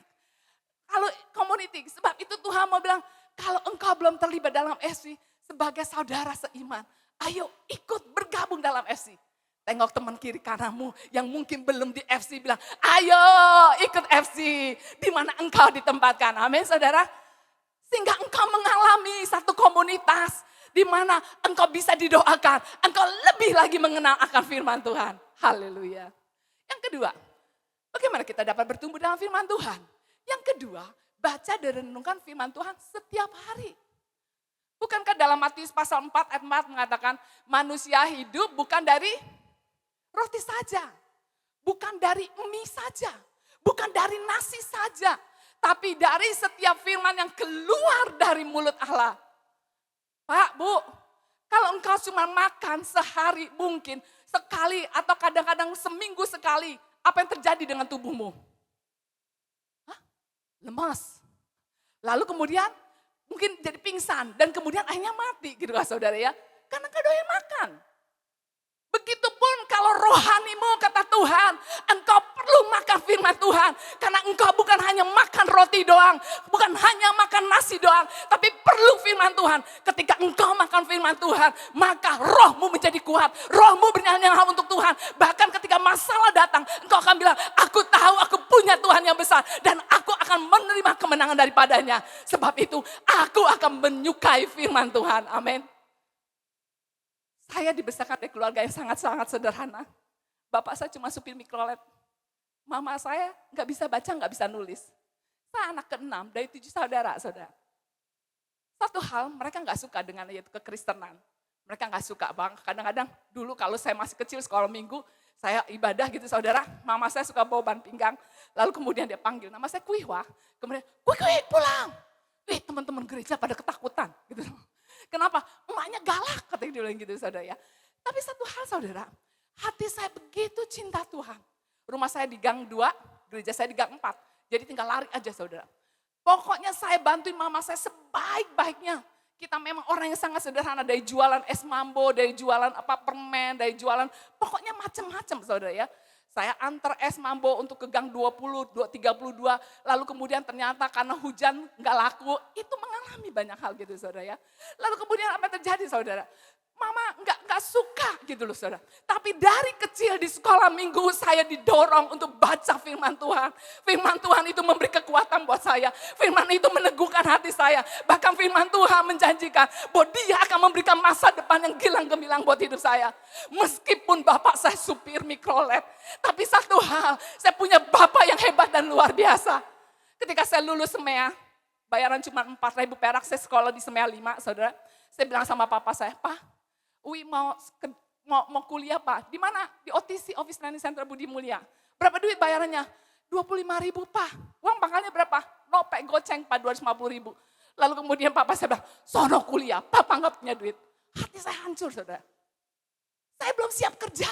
Kalau community, sebab itu Tuhan mau bilang, kalau engkau belum terlibat dalam FC, sebagai saudara seiman, ayo ikut bergabung dalam FC. Tengok teman kiri kananmu yang mungkin belum di FC bilang, ayo ikut FC. Di mana engkau ditempatkan, amin saudara. Sehingga engkau mengalami satu komunitas di mana engkau bisa didoakan. Engkau lebih lagi mengenal akan firman Tuhan. Haleluya. Yang kedua, bagaimana kita dapat bertumbuh dalam firman Tuhan? Yang kedua, baca dan renungkan firman Tuhan setiap hari. Bukankah dalam Matius pasal 4 ayat 4 mengatakan manusia hidup bukan dari roti saja, bukan dari mie saja, bukan dari nasi saja, tapi dari setiap firman yang keluar dari mulut Allah. Pak, Bu, kalau engkau cuma makan sehari mungkin sekali atau kadang-kadang seminggu sekali, apa yang terjadi dengan tubuhmu? Hah? Lemas. Lalu kemudian mungkin jadi pingsan dan kemudian akhirnya mati gitu kan saudara ya. Karena kau doyan makan. Begitupun kalau rohanimu kata Tuhan, engkau perlu makan firman Tuhan. Karena engkau bukan hanya makan roti doang, bukan hanya makan nasi doang, tapi perlu firman Tuhan. Ketika engkau makan firman Tuhan, maka rohmu menjadi kuat. Rohmu bernyanyi untuk Tuhan. Bahkan ketika masalah datang, engkau akan bilang, aku tahu aku punya Tuhan yang besar. Dan aku akan menerima kemenangan daripadanya. Sebab itu aku akan menyukai firman Tuhan. Amin. Saya dibesarkan dari keluarga yang sangat-sangat sederhana. Bapak saya cuma supir mikrolet. Mama saya nggak bisa baca, nggak bisa nulis. Saya anak ke-6 dari 7 saudara. Satu hal mereka nggak suka dengan yaitu kekristenan. Mereka nggak suka bang. Kadang-kadang dulu kalau saya masih kecil sekolah minggu, saya ibadah gitu saudara. Mama saya suka bawa ban pinggang. Lalu kemudian dia panggil nama saya Kuihwa. Kemudian Kuih pulang. Teman-teman gereja pada ketakutan gitu. Kenapa? Emaknya galak katanya dia bilang gitu saudara ya. Tapi satu hal saudara, hati saya begitu cinta Tuhan. Rumah saya di gang 2, gereja saya di gang 4. Jadi tinggal lari aja saudara. Pokoknya saya bantuin mama saya sebaik-baiknya. Kita memang orang yang sangat sederhana, dari jualan es mambo, dari jualan permen, dari jualan pokoknya macam-macam saudara ya. Saya antar es mambo untuk ke gang 20, 32, lalu kemudian ternyata karena hujan nggak laku, itu mengalami banyak hal gitu saudara ya. Lalu kemudian apa yang terjadi saudara? Mama nggak suka gitu loh saudara. Tapi dari kecil di sekolah minggu saya didorong untuk baca firman Tuhan. Firman Tuhan itu memberi kekuatan buat saya. Firman itu meneguhkan hati saya. Bahkan firman Tuhan menjanjikan bahwa dia akan memberikan masa depan yang gilang gemilang buat hidup saya. Meskipun bapak saya supir mikrolet. Tapi satu hal, saya punya bapak yang hebat dan luar biasa. Ketika saya lulus SEMEA, bayaran cuma 4.000 perak, saya sekolah di SEMEA 5 saudara. Saya bilang sama papa saya, Pak, Ui mau kuliah Pak, di mana? Di OTC, Office Training Center Budi Mulia. Berapa duit bayarannya? 25.000 Pak. Uang pangkalnya berapa? Nopek goceng Pak 250.000. Lalu kemudian papa saya bilang, sono kuliah, papa nggak punya duit. Hati saya hancur saudara. Saya belum siap kerja.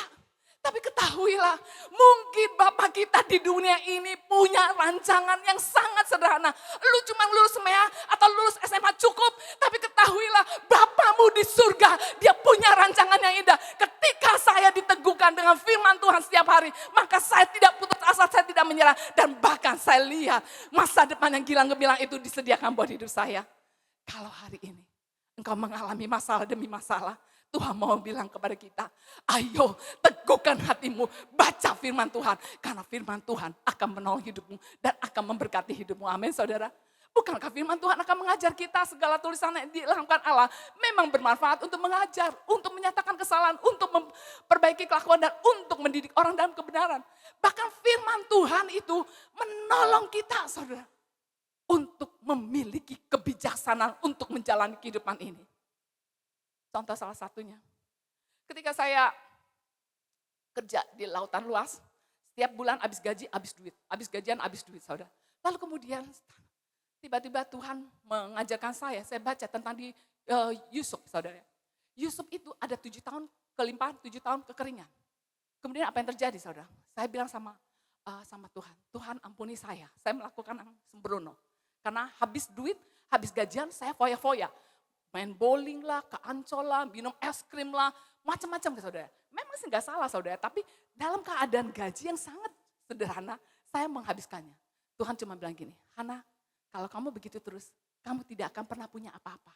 Tapi ketahuilah, mungkin Bapak kita di dunia ini punya rancangan yang sangat sederhana. Lu cuma lulus SMEA atau lulus SMA cukup. Tapi ketahuilah, Bapakmu di surga, dia punya rancangan yang indah. Ketika saya diteguhkan dengan firman Tuhan setiap hari, maka saya tidak putus asa, saya tidak menyerah. Dan bahkan saya lihat masa depan yang gilang gemilang itu disediakan buat hidup saya. Kalau hari ini engkau mengalami masalah demi masalah, Tuhan mau bilang kepada kita, ayo teguhkan hatimu, baca firman Tuhan. Karena firman Tuhan akan menolong hidupmu dan akan memberkati hidupmu. Amin saudara. Bukankah firman Tuhan akan mengajar kita segala tulisan yang diilhamkan Allah memang bermanfaat untuk mengajar, untuk menyatakan kesalahan, untuk memperbaiki kelakuan dan untuk mendidik orang dalam kebenaran. Bahkan firman Tuhan itu menolong kita saudara. Untuk memiliki kebijaksanaan untuk menjalani kehidupan ini. Contoh salah satunya, ketika saya kerja di lautan luas, setiap bulan habis gaji, habis duit. Habis gajian, habis duit, saudara. Lalu kemudian tiba-tiba Tuhan mengajarkan saya baca tentang di Yusuf, saudara. Yusuf itu ada 7 tahun kelimpahan, 7 tahun kekeringan. Kemudian apa yang terjadi, saudara? Saya bilang sama Tuhan, Tuhan ampuni saya melakukan yang sembrono. Karena habis duit, habis gajian, saya foya-foya. Main bowling lah, ke Ancol lah, minum es krim lah, macam-macam saudara. Memang sih gak salah saudara, tapi dalam keadaan gaji yang sangat sederhana, saya menghabiskannya. Tuhan cuma bilang gini, Hana, kalau kamu begitu terus, kamu tidak akan pernah punya apa-apa.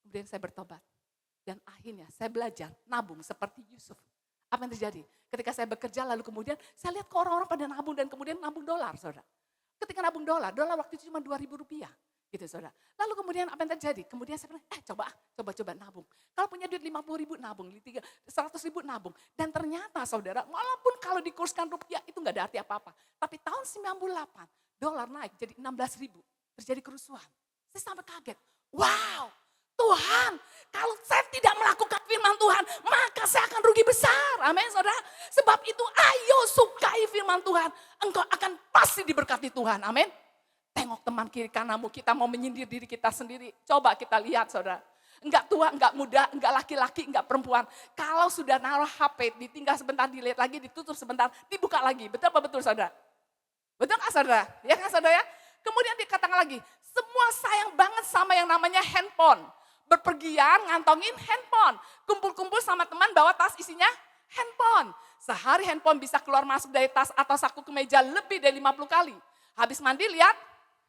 Kemudian saya bertobat. Dan akhirnya saya belajar nabung seperti Yusuf. Apa yang terjadi? Ketika saya bekerja lalu kemudian saya lihat kok orang-orang pada nabung dan kemudian nabung dolar saudara. Ketika nabung dolar waktu itu cuma Rp2.000. Gitu saudara. Lalu kemudian apa yang terjadi? Kemudian saya bilang, coba nabung. Kalau punya duit 50.000 nabung, 100.000 nabung. Dan ternyata saudara, walaupun kalau dikurskan rupiah itu gak ada arti apa-apa. Tapi tahun 98, dolar naik jadi 16.000. Terjadi kerusuhan. Saya sampai kaget. Wow, Tuhan, kalau saya tidak melakukan firman Tuhan, maka saya akan rugi besar. Amin saudara. Sebab itu ayo sukai firman Tuhan. Engkau akan pasti diberkati Tuhan. Amin. Tengok teman kiri kananmu, kita mau menyindir diri kita sendiri. Coba kita lihat saudara. Enggak tua, enggak muda, enggak laki-laki, enggak perempuan. Kalau sudah naruh HP, ditinggal sebentar, dilihat lagi, ditutup sebentar, dibuka lagi. Betul apa betul saudara? Betul kan saudara? Ya kan saudara ya? Kemudian dikatakan lagi, semua sayang banget sama yang namanya handphone. Berpergian, ngantongin handphone. Kumpul-kumpul sama teman, bawa tas isinya handphone. Sehari handphone bisa keluar masuk dari tas atau saku kemeja lebih dari 50 kali. Habis mandi lihat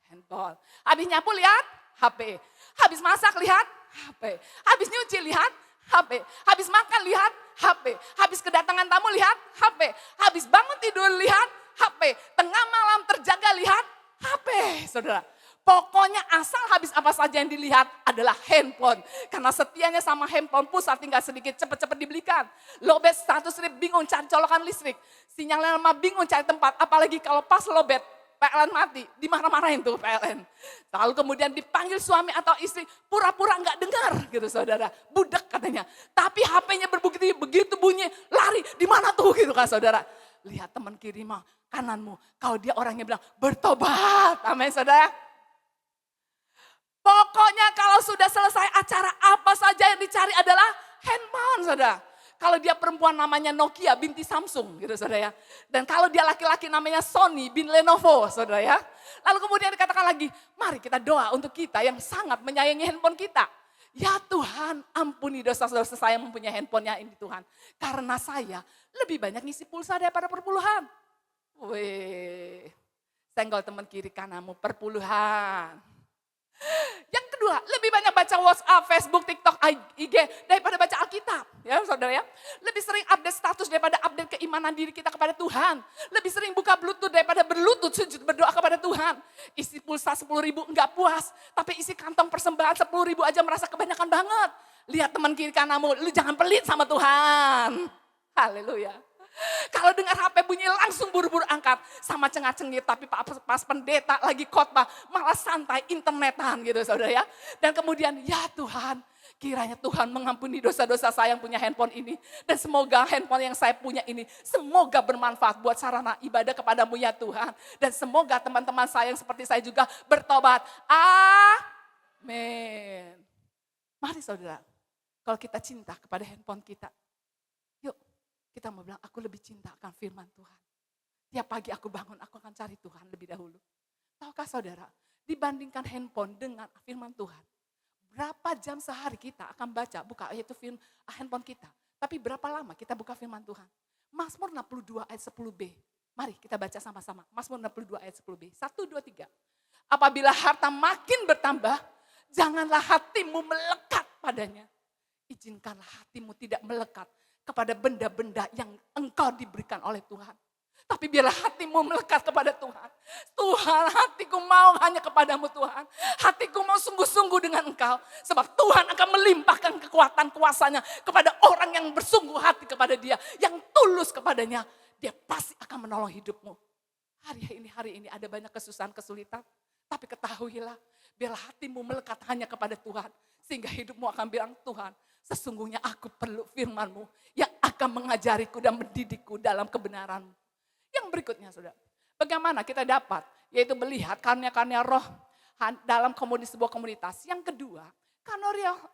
handphone. Habis nyapu lihat HP. Habis masak lihat HP. Habis nyuci lihat HP. Habis makan lihat HP. Habis kedatangan tamu lihat HP. Habis bangun tidur lihat HP. Tengah malam terjaga lihat HP. Saudara. Pokoknya asal habis apa saja yang dilihat adalah handphone. Karena setianya sama handphone, pulsa tinggal sedikit, cepat-cepat dibelikan. Lobet 100 ribu bingung cari colokan listrik. Sinyalnya lama bingung cari tempat. Apalagi kalau pas lobet. PLN mati, dimarah-marahin tuh PLN. Lalu kemudian dipanggil suami atau istri, pura-pura nggak dengar gitu saudara. Budak katanya. Tapi HP-nya begitu bunyi, lari, di mana tuh gitu kan saudara. Lihat teman kiri mah, kananmu. Kalau dia orangnya bilang, bertobat. Amin saudara. Pokoknya kalau sudah selesai acara, apa saja yang dicari adalah handphone saudara. Kalau dia perempuan namanya Nokia binti Samsung gitu saudara ya. Dan kalau dia laki-laki namanya Sony bin Lenovo saudara ya. Lalu kemudian dikatakan lagi, mari kita doa untuk kita yang sangat menyayangi handphone kita. Ya Tuhan, ampuni dosa-dosa saya mempunyai handphonenya ini Tuhan. Karena saya lebih banyak ngisi pulsa daripada perpuluhan. Weh, senggol teman kiri kananmu perpuluhan. Yang kedua, lebih banyak baca WhatsApp, Facebook, TikTok, IG daripada baca Alkitab. Ya saudara ya. Lebih sering update status daripada update keimanan diri kita kepada Tuhan. Lebih sering buka Bluetooth daripada berlutut sujud berdoa kepada Tuhan. Isi pulsa 10.000 enggak puas. Tapi isi kantong persembahan 10.000 aja merasa kebanyakan banget. Lihat teman kiri kananmu, lu jangan pelit sama Tuhan. Haleluya. Kalau dengar HP bunyi langsung buru-buru angkat. Sama cengah-cengir tapi pas pendeta lagi khotbah malah santai internetan gitu saudara ya. Dan kemudian ya Tuhan Kiranya Tuhan mengampuni dosa-dosa saya yang punya handphone ini. Dan semoga handphone yang saya punya ini, semoga bermanfaat buat sarana ibadah kepadamu ya Tuhan. Dan semoga teman-teman saya yang seperti saya juga bertobat. Amin. Mari saudara, kalau kita cinta kepada handphone kita, yuk kita mau bilang, aku lebih cinta akan firman Tuhan. Tiap pagi aku bangun, aku akan cari Tuhan lebih dahulu. Tahukah saudara, dibandingkan handphone dengan firman Tuhan, berapa jam sehari kita akan buka yaitu handphone kita. Tapi berapa lama kita buka firman Tuhan? Mazmur 62 ayat 10b. Mari kita baca sama-sama. Mazmur 62 ayat 10b. 1, 2, 3. Apabila harta makin bertambah, janganlah hatimu melekat padanya. Izinkanlah hatimu tidak melekat kepada benda-benda yang engkau diberikan oleh Tuhan. Tapi biarlah hatimu melekat kepada Tuhan. Tuhan, hatiku mau hanya kepadamu Tuhan. Hatiku mau sungguh-sungguh dengan engkau. Sebab Tuhan akan melimpahkan kekuatan kuasanya kepada orang yang bersungguh hati kepada dia. Yang tulus kepadanya. Dia pasti akan menolong hidupmu. Hari ini ada banyak kesusahan, kesulitan. Tapi ketahuilah, biarlah hatimu melekat hanya kepada Tuhan. Sehingga hidupmu akan bilang, Tuhan, sesungguhnya aku perlu firman-Mu yang akan mengajariku dan mendidikku dalam kebenaran-Mu. Yang berikutnya saudara, bagaimana kita dapat, yaitu melihat karunia-karunia roh dalam sebuah komunitas. Yang kedua,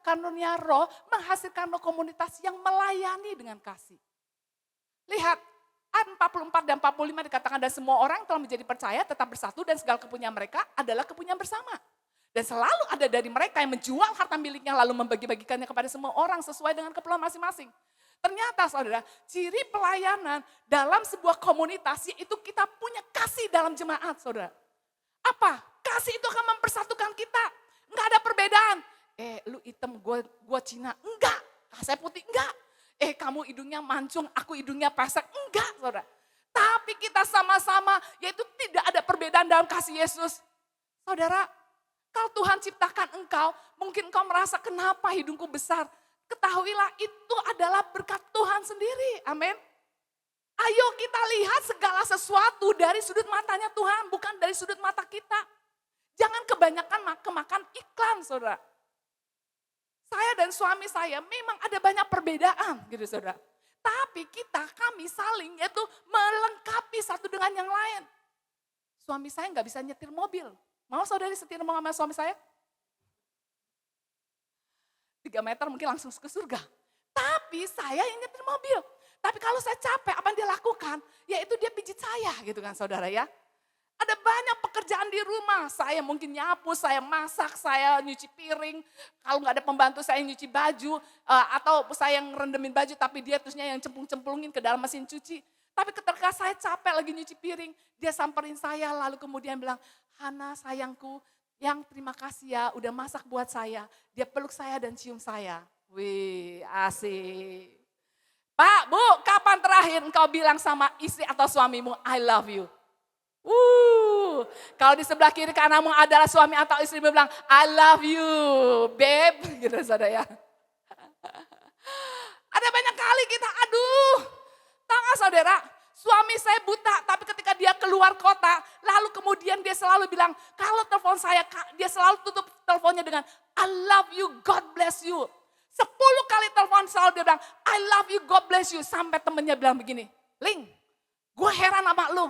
karunia roh menghasilkan komunitas yang melayani dengan kasih. Lihat, ayat 44 dan 45 dikatakan, dan semua orang telah menjadi percaya, tetap bersatu, dan segala kepunyaan mereka adalah kepunyaan bersama. Dan selalu ada dari mereka yang menjual harta miliknya lalu membagi-bagikannya kepada semua orang sesuai dengan keperluan masing-masing. Ternyata saudara, ciri pelayanan dalam sebuah komunitas yaitu kita punya kasih dalam jemaat saudara. Apa? Kasih itu akan mempersatukan kita. Enggak ada perbedaan. Lu hitam, gua Cina. Enggak. Saya putih. Enggak. Kamu hidungnya mancung, aku hidungnya pesek. Enggak saudara. Tapi kita sama-sama yaitu tidak ada perbedaan dalam kasih Yesus. Saudara, kalau Tuhan ciptakan engkau, mungkin engkau merasa kenapa hidungku besar. Ketahuilah itu adalah berkat Tuhan sendiri. Amin. Ayo kita lihat segala sesuatu dari sudut matanya Tuhan, bukan dari sudut mata kita. Jangan kebanyakan kemakan iklan, saudara. Saya dan suami saya memang ada banyak perbedaan, gitu saudara. Tapi kami saling yaitu melengkapi satu dengan yang lain. Suami saya nggak bisa nyetir mobil. Mau saudari setir sama suami saya? 3 meter mungkin langsung ke surga. Tapi saya yang nyetir mobil. Tapi kalau saya capek, apa yang dia lakukan? Yaitu dia pijit saya gitu kan saudara ya. Ada banyak pekerjaan di rumah. Saya mungkin nyapu, saya masak, saya nyuci piring. Kalau nggak ada pembantu saya yang nyuci baju. Atau saya yang rendemin baju tapi dia terusnya yang cemplung-cemplungin ke dalam mesin cuci. Tapi ketika saya capek lagi nyuci piring, dia samperin saya lalu kemudian bilang, Hana sayangku, yang terima kasih ya udah masak buat saya. Dia peluk saya dan cium saya. Wih asik. Pak, Bu, kapan terakhir engkau bilang sama istri atau suamimu, I love you? Kalau di sebelah kiri kananmu adalah suami atau istri bilang, I love you, babe. Gitu saudara ya. Ada banyak kali kita, tahu gak saudara? Suami saya buta, tapi ketika dia keluar kota, lalu kemudian dia selalu bilang, kalau telepon saya, dia selalu tutup teleponnya dengan, I love you, God bless you. 10 kali telepon selalu dia bilang, I love you, God bless you. Sampai temennya bilang begini, Ling, gue heran sama lu.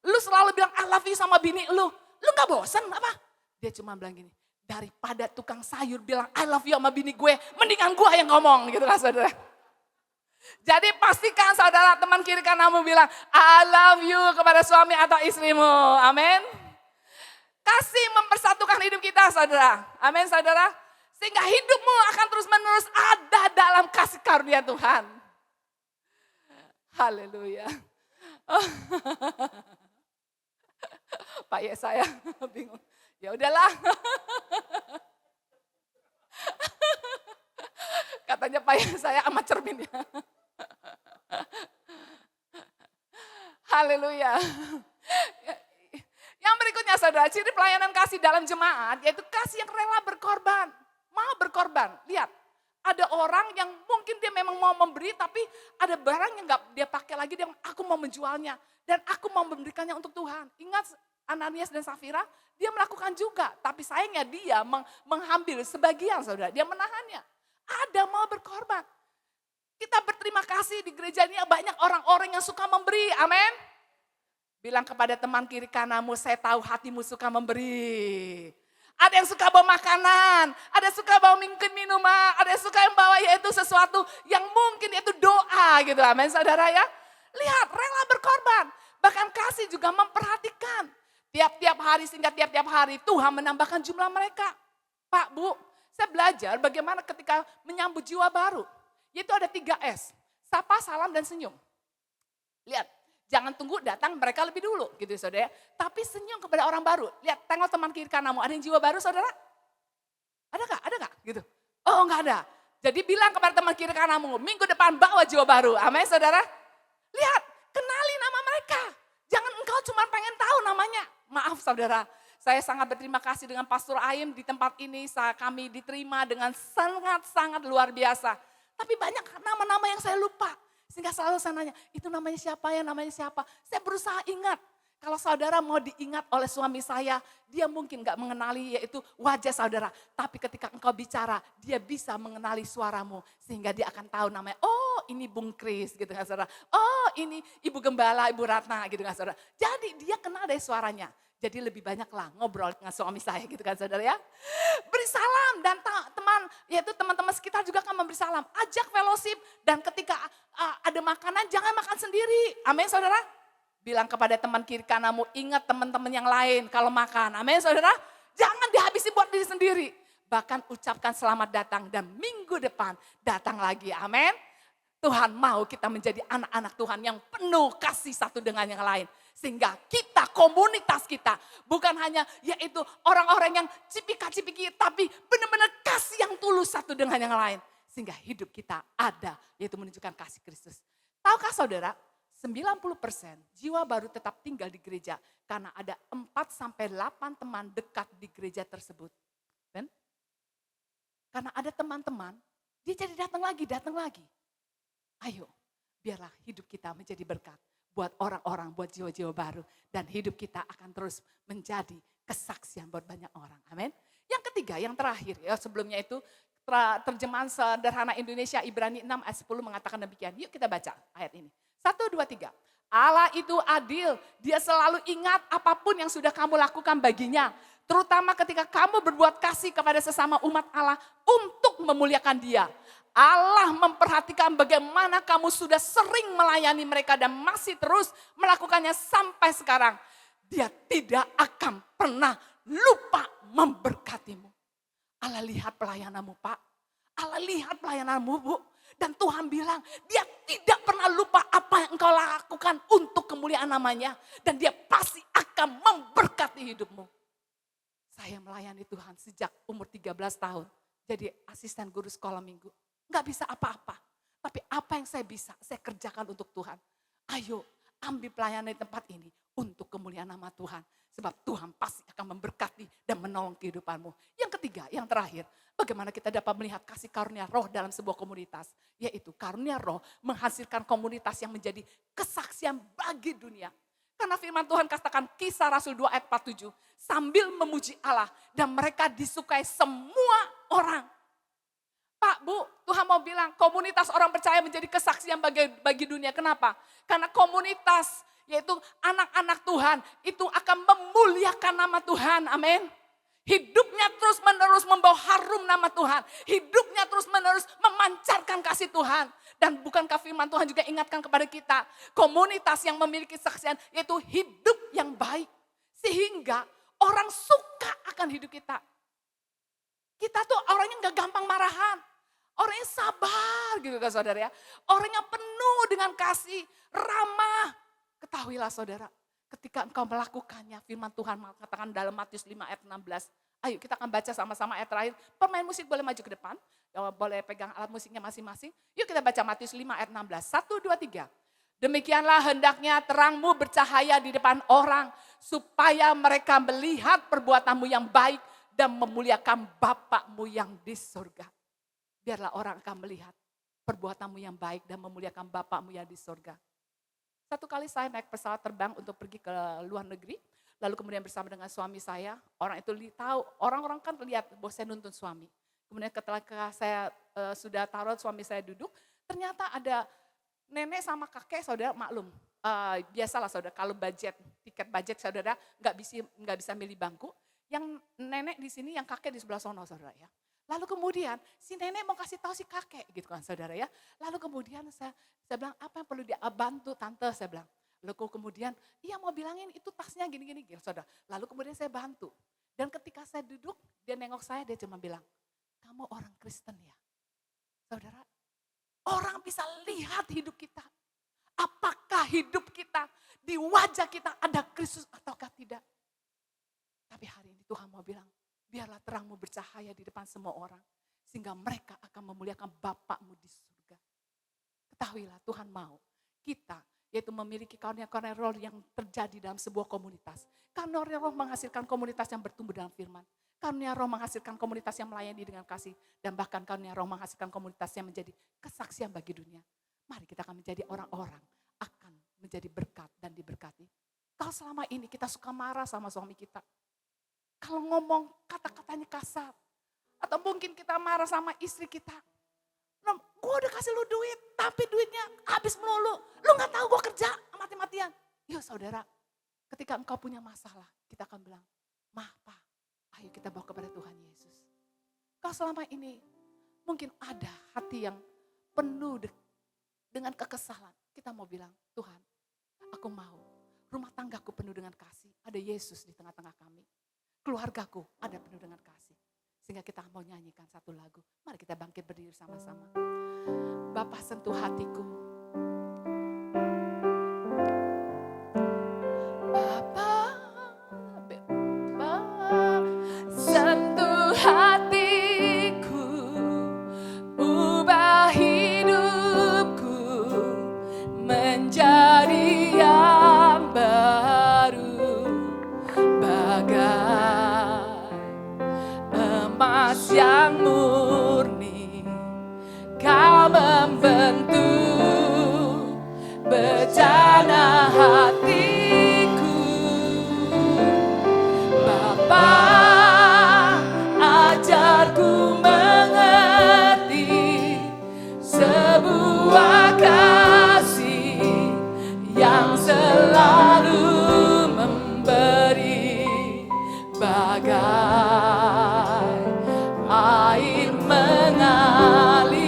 Lu selalu bilang, I love you sama bini lu. Lu gak bosen apa? Dia cuma bilang gini, daripada tukang sayur bilang, I love you sama bini gue, mendingan gue yang ngomong gitu kan saudara. Jadi pastikan saudara teman kiri kananmu bilang I love you kepada suami atau istrimu. Amin. Kasih mempersatukan hidup kita saudara. Amin saudara. Sehingga hidupmu akan terus menerus ada dalam kasih karunia Tuhan. Haleluya. Pak ya saya bingung. Ya udahlah. Katanya Pak ya saya amat cermin ya. Haleluya. Yang berikutnya saudara, ciri pelayanan kasih dalam jemaat yaitu kasih yang rela berkorban. Mau berkorban. Lihat, ada orang yang mungkin dia memang mau memberi tapi ada barang yang gak dia pakai lagi, dia aku mau menjualnya. Dan aku mau memberikannya untuk Tuhan. Ingat Ananias dan Safira, dia melakukan juga. Tapi sayangnya dia mengambil sebagian saudara, dia menahannya. ada mau berkorban. Kita berterima kasih di gereja ini banyak orang-orang yang suka memberi, amin. Bilang kepada teman kiri kananmu, saya tahu hatimu suka memberi. Ada yang suka bawa makanan, ada yang suka bawa mungkin minuman, ada yang suka yang bawa yaitu sesuatu yang mungkin yaitu doa gitu, amin saudara ya. Lihat, rela berkorban, bahkan kasih juga memperhatikan. Tiap-tiap hari sehingga tiap-tiap hari Tuhan menambahkan jumlah mereka. Pak, Bu, saya belajar bagaimana ketika menyambut jiwa baru. Yaitu ada 3S, sapa, salam, dan senyum. Lihat, jangan tunggu datang mereka lebih dulu gitu saudara. Tapi senyum kepada orang baru. Lihat, tengok teman kiri kananmu, ada yang jiwa baru saudara? Ada gak? Ada gak? Gitu. Oh enggak ada. Jadi bilang kepada teman kiri kananmu, minggu depan bawa jiwa baru. Amin saudara. Lihat, kenali nama mereka. Jangan engkau cuma pengen tahu namanya. Maaf saudara, saya sangat berterima kasih dengan Pastor Aim di tempat ini. Kami diterima dengan sangat-sangat luar biasa. Tapi banyak nama-nama yang saya lupa. Sehingga selalu saya nanya, itu namanya siapa ya, namanya siapa. Saya berusaha ingat. Kalau saudara mau diingat oleh suami saya, dia mungkin gak mengenali yaitu wajah saudara. Tapi ketika engkau bicara, dia bisa mengenali suaramu. Sehingga dia akan tahu namanya, oh ini Bung Kris gitu kan saudara. Oh ini Ibu Gembala, Ibu Ratna gitu kan saudara. Jadi dia kenal dari suaranya. Jadi lebih banyaklah ngobrol dengan suami saya gitu kan saudara ya. Beri salam dan teman, yaitu teman-teman sekitar juga akan memberi salam. Ajak fellowship dan ketika ada makanan jangan makan sendiri. Amin saudara. Bilang kepada teman kiri kananmu, ingat teman-teman yang lain kalau makan. Amin saudara. Jangan dihabisi buat diri sendiri. Bahkan ucapkan selamat datang dan minggu depan datang lagi. Amin. Tuhan mau kita menjadi anak-anak Tuhan yang penuh kasih satu dengan yang lain. Sehingga kita, komunitas kita, bukan hanya yaitu orang-orang yang cipika-cipiki, tapi benar-benar kasih yang tulus satu dengan yang lain. Sehingga hidup kita ada, yaitu menunjukkan kasih Kristus. Tahukah saudara, 90% jiwa baru tetap tinggal di gereja. Karena ada 4-8 teman dekat di gereja tersebut. Dan karena ada teman-teman, dia jadi datang lagi. Ayo, biarlah hidup kita menjadi berkat. Buat orang-orang, buat jiwa-jiwa baru. Dan hidup kita akan terus menjadi kesaksian buat banyak orang. Amin. Yang ketiga, yang terakhir. Ya sebelumnya itu terjemahan sederhana Indonesia Ibrani 6 ayat 10 mengatakan demikian. Yuk kita baca ayat ini. 1, 2, 3. Allah itu adil. Dia selalu ingat apapun yang sudah kamu lakukan baginya. Terutama ketika kamu berbuat kasih kepada sesama umat Allah untuk memuliakan Dia. Allah memperhatikan bagaimana kamu sudah sering melayani mereka dan masih terus melakukannya sampai sekarang. Dia tidak akan pernah lupa memberkatimu. Allah lihat pelayananmu Pak. Allah lihat pelayananmu Bu. Dan Tuhan bilang dia tidak pernah lupa apa yang engkau lakukan untuk kemuliaan namanya. Dan dia pasti akan memberkati hidupmu. Saya melayani Tuhan sejak umur 13 tahun. Jadi asisten guru sekolah minggu. Gak bisa apa-apa. Tapi apa yang saya bisa, saya kerjakan untuk Tuhan. Ayo ambil pelayanan di tempat ini untuk kemuliaan nama Tuhan. Sebab Tuhan pasti akan memberkati dan menolong kehidupanmu. Yang ketiga, yang terakhir. Bagaimana kita dapat melihat kasih karunia roh dalam sebuah komunitas. Yaitu karunia roh menghasilkan komunitas yang menjadi kesaksian bagi dunia. Karena firman Tuhan katakan Kisah Rasul 2 ayat 47. Sambil memuji Allah dan mereka disukai semua orang. Pak, Bu, Tuhan mau bilang komunitas orang percaya menjadi kesaksian bagi dunia. Kenapa? Karena komunitas yaitu anak-anak Tuhan itu akan memuliakan nama Tuhan. Amin. Hidupnya terus menerus membawa harum nama Tuhan. Hidupnya terus menerus memancarkan kasih Tuhan. Dan bukankah firman Tuhan juga ingatkan kepada kita. Komunitas yang memiliki kesaksian yaitu hidup yang baik. Sehingga orang suka akan hidup kita. Kita tuh orangnya gak gampang marahan. Orangnya sabar gitu kan saudara ya. Orangnya penuh dengan kasih, ramah. Ketahuilah saudara, ketika engkau melakukannya, firman Tuhan mengatakan dalam Matius 5 ayat 16. Ayo kita akan baca sama-sama ayat terakhir. Pemain musik boleh maju ke depan, boleh pegang alat musiknya masing-masing. Yuk kita baca Matius 5 ayat 16. 1, 2, 3. Demikianlah hendaknya terangmu bercahaya di depan orang, supaya mereka melihat perbuatanmu yang baik dan memuliakan Bapakmu yang di surga. Biarlah orang akan melihat perbuatanmu yang baik dan memuliakan Bapakmu yang di surga. Satu kali saya naik pesawat terbang untuk pergi ke luar negeri, lalu kemudian bersama dengan suami saya, orang itu tahu, orang-orang kan lihat bahwa saya nuntun suami. Kemudian ketika saya sudah taruh suami saya duduk, ternyata ada nenek sama kakek saudara maklum. Biasalah saudara, kalau tiket budget saudara nggak bisa milih bangku. Yang nenek di sini, yang kakek di sebelah sono saudara ya. Lalu kemudian si nenek mau kasih tahu si kakek gitu kan saudara ya. Lalu kemudian saya bilang, apa yang perlu dia bantu tante, saya bilang. Lalu kemudian, iya mau bilangin itu tasnya gini-gini saudara. Lalu kemudian saya bantu. Dan ketika saya duduk, dia nengok saya, dia cuma bilang, kamu orang Kristen ya? Saudara, orang bisa lihat hidup kita. Apakah hidup kita, di wajah kita ada Kristus ataukah tidak? Tapi hari ini Tuhan mau bilang, biarlah terangmu bercahaya di depan semua orang. Sehingga mereka akan memuliakan Bapakmu di surga. Ketahuilah Tuhan mau kita, yaitu memiliki karunia-karunia roh yang terjadi dalam sebuah komunitas. Karunia roh menghasilkan komunitas yang bertumbuh dalam firman. Karunia roh menghasilkan komunitas yang melayani dengan kasih. Dan bahkan karunia roh menghasilkan komunitas yang menjadi kesaksian bagi dunia. Mari kita akan menjadi orang-orang, akan menjadi berkat dan diberkati. Kalau selama ini kita suka marah sama suami kita. Kalau ngomong kata-katanya kasar. Atau mungkin kita marah sama istri kita. Gue udah kasih lu duit, tapi duitnya habis melulu. Lu gak tahu gue kerja mati-matian. Yuk saudara, ketika engkau punya masalah, kita akan bilang, maaf Pak, ayo kita bawa kepada Tuhan Yesus. Kalau selama ini mungkin ada hati yang penuh dengan kekesalan. Kita mau bilang, Tuhan, aku mau rumah tanggaku penuh dengan kasih. Ada Yesus di tengah-tengah kami. Keluargaku ada penuh dengan kasih. Sehingga kita mau nyanyikan satu lagu. Mari kita bangkit berdiri sama-sama. Bapa sentuh hatiku. Bapa sentuh hatiku. Ubah hidupku menjadi yang baru. Bagai emas yang murni, kau membentuk bejana hatiku. Bapa, ajarku mengerti sebuah kasih yang selalu memberi, bagai air mengalir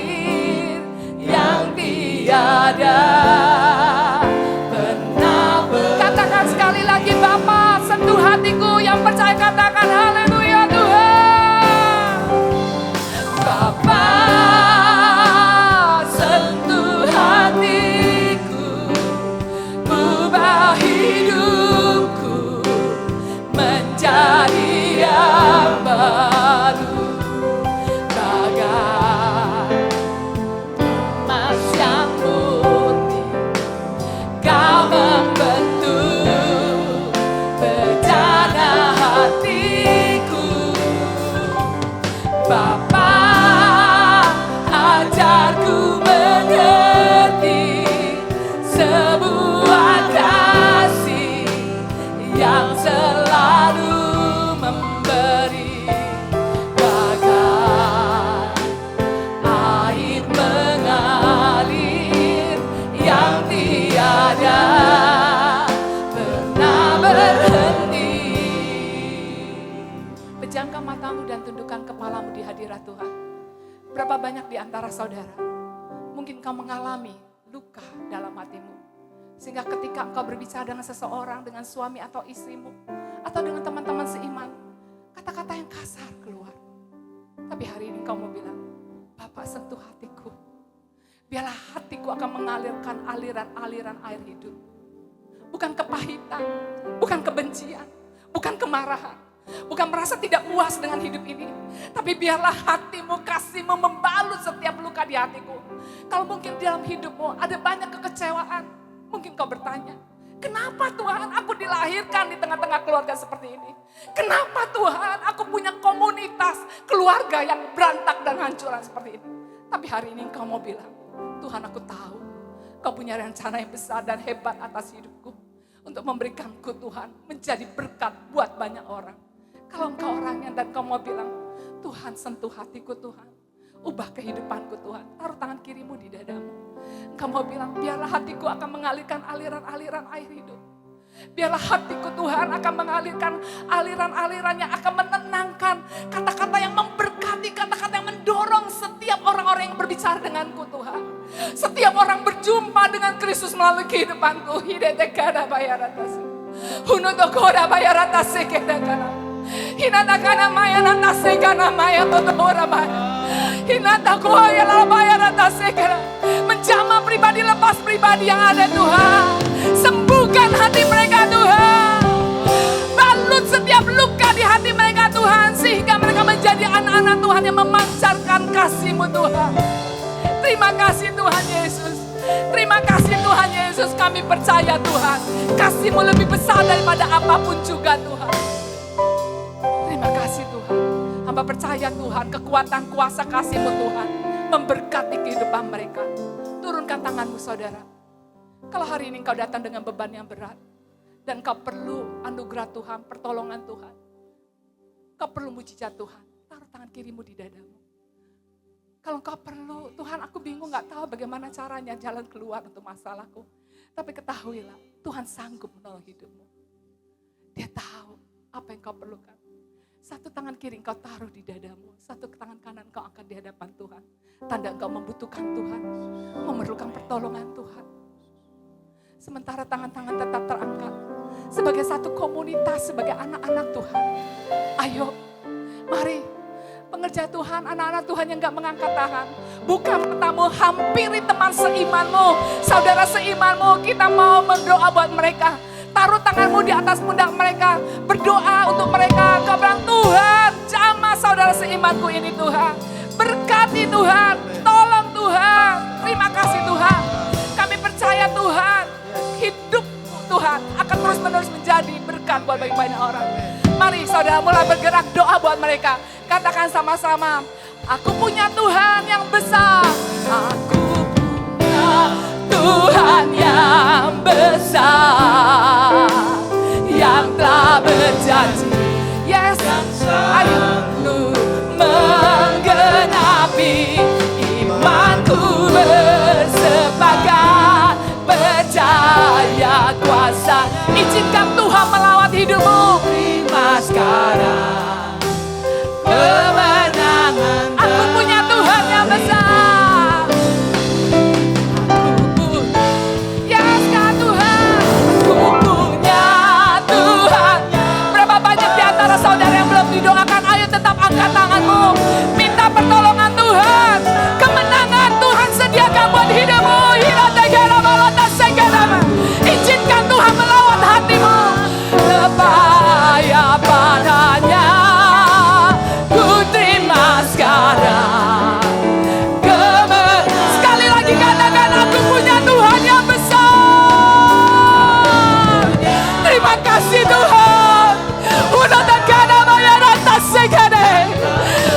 yang tiada pernah berhenti. Katakan sekali lagi, Bapa sentuh hatiku. Yang percaya katakan haleluya Tuhan. Bapa sentuh hatiku, ubah hidupku menjadi yang baru. Bagai emas yang murni, kau membentuk bejana hatiku. Bapa, ajarku mengerti sebuah kasih yang selalu memberi, bagai air mengalir yang tiada pernah berhenti. Pejamkan matamu dan tundukkan kepalamu di hadirat Tuhan. Berapa banyak di antara saudara, mungkin kau mengalami luka dalam hatimu. Sehingga ketika engkau berbicara dengan seseorang, dengan suami atau istrimu, atau dengan teman-teman seiman, kata-kata yang kasar keluar. Tapi hari ini engkau mau bilang, Bapak sentuh hatiku. Biarlah hatiku akan mengalirkan aliran-aliran air hidup. Bukan kepahitan, bukan kebencian, bukan kemarahan. Bukan merasa tidak puas dengan hidup ini. Tapi biarlah hatimu, kasihmu membalut setiap luka di hatiku. Kalau mungkin dalam hidupmu ada banyak kekecewaan. Mungkin kau bertanya, kenapa Tuhan aku dilahirkan di tengah-tengah keluarga seperti ini? Kenapa Tuhan aku punya komunitas keluarga yang berantak dan hancuran seperti ini? Tapi hari ini kau mau bilang, Tuhan aku tahu kau punya rencana yang besar dan hebat atas hidupku. Untuk memberikanku Tuhan menjadi berkat buat banyak orang. Kalau engkau orangnya dan kau mau bilang, Tuhan sentuh hatiku Tuhan. Ubah kehidupanku Tuhan. Taruh tangan kirimu di dadamu. Engkau mau bilang, biarlah hatiku akan mengalirkan aliran-aliran air hidup. Biarlah hatiku Tuhan akan mengalirkan aliran-aliran yang akan menenangkan. Kata-kata yang memberkati, kata-kata yang mendorong setiap orang-orang yang berbicara denganku Tuhan. Setiap orang berjumpa dengan Kristus melalui kehidupanku. Hidetekada bayaratasi. Hunutokoda bayaratasi kedakana. Hinatakana maya natasekana maya totora maya. Hinatakoya labayaratasi kedakana. Menjamah pribadi lepas pribadi yang ada Tuhan. Sembuhkan hati mereka Tuhan. Balut setiap luka di hati mereka Tuhan. Sehingga mereka menjadi anak-anak Tuhan yang memancarkan kasih-Mu Tuhan. Terima kasih Tuhan Yesus. Terima kasih Tuhan Yesus. Kami percaya Tuhan. Kasih-Mu lebih besar daripada apapun juga Tuhan. Terima kasih Tuhan. Hamba percaya Tuhan. Kekuatan kuasa kasih-Mu Tuhan memberkati kehidupan mereka. Turunkan tanganmu saudara. Kalau hari ini engkau datang dengan beban yang berat. Dan engkau perlu anugerah Tuhan, pertolongan Tuhan. Engkau perlu mujizat Tuhan. Taruh tangan kirimu di dadamu. Kalau engkau perlu, Tuhan aku bingung gak tahu bagaimana caranya jalan keluar untuk masalahku. Tapi ketahuilah, Tuhan sanggup menolong hidupmu. Dia tahu apa yang kau perlukan. Satu tangan kiri engkau taruh di dadamu. Satu tangan kanan engkau angkat di hadapan Tuhan. Tanda engkau membutuhkan Tuhan. Memerlukan pertolongan Tuhan. Sementara tangan-tangan tetap terangkat. Sebagai satu komunitas, sebagai anak-anak Tuhan. Ayo, mari. Pengerja Tuhan, anak-anak Tuhan yang gak mengangkat tangan. Buka matamu, hampiri teman seimanmu. Saudara seimanmu, kita mau berdoa buat mereka. Taruh tanganmu di atas pundak mereka. Berdoa untuk mereka. Kau bilang, Tuhan, jamah saudara seimanku ini Tuhan. Berkati Tuhan, tolong Tuhan. Terima kasih Tuhan. Kami percaya Tuhan, hidup Tuhan akan terus-menerus menjadi berkat buat banyak orang. Mari saudara mulai bergerak, doa buat mereka. Katakan sama-sama, aku punya Tuhan yang besar. Aku punya Tuhan yang besar, yang telah berjanji. Yes, ayo menggenapi imanku bersepakat, percaya kuasa. Izinkan Tuhan melawat hidupmu. Terima sekarang kemenangan. Aku punya Tuhan yang besar. Aku punya, yes Kak Tuhan. Aku punya Tuhan. Berapa banyak di antara saudara yang belum didoakan? Ayo tetap angkat tanganmu. Minta pertolongan Tuhan. Kemenangan Tuhan sediakan buat hidupmu. Izinkan Tuhan melawat hatimu. Lebaya padanya, ku terima sekarang. Sekali lagi katakan, aku punya Tuhan yang besar. Terima kasih Tuhan. Udah tegana bayar atas segede.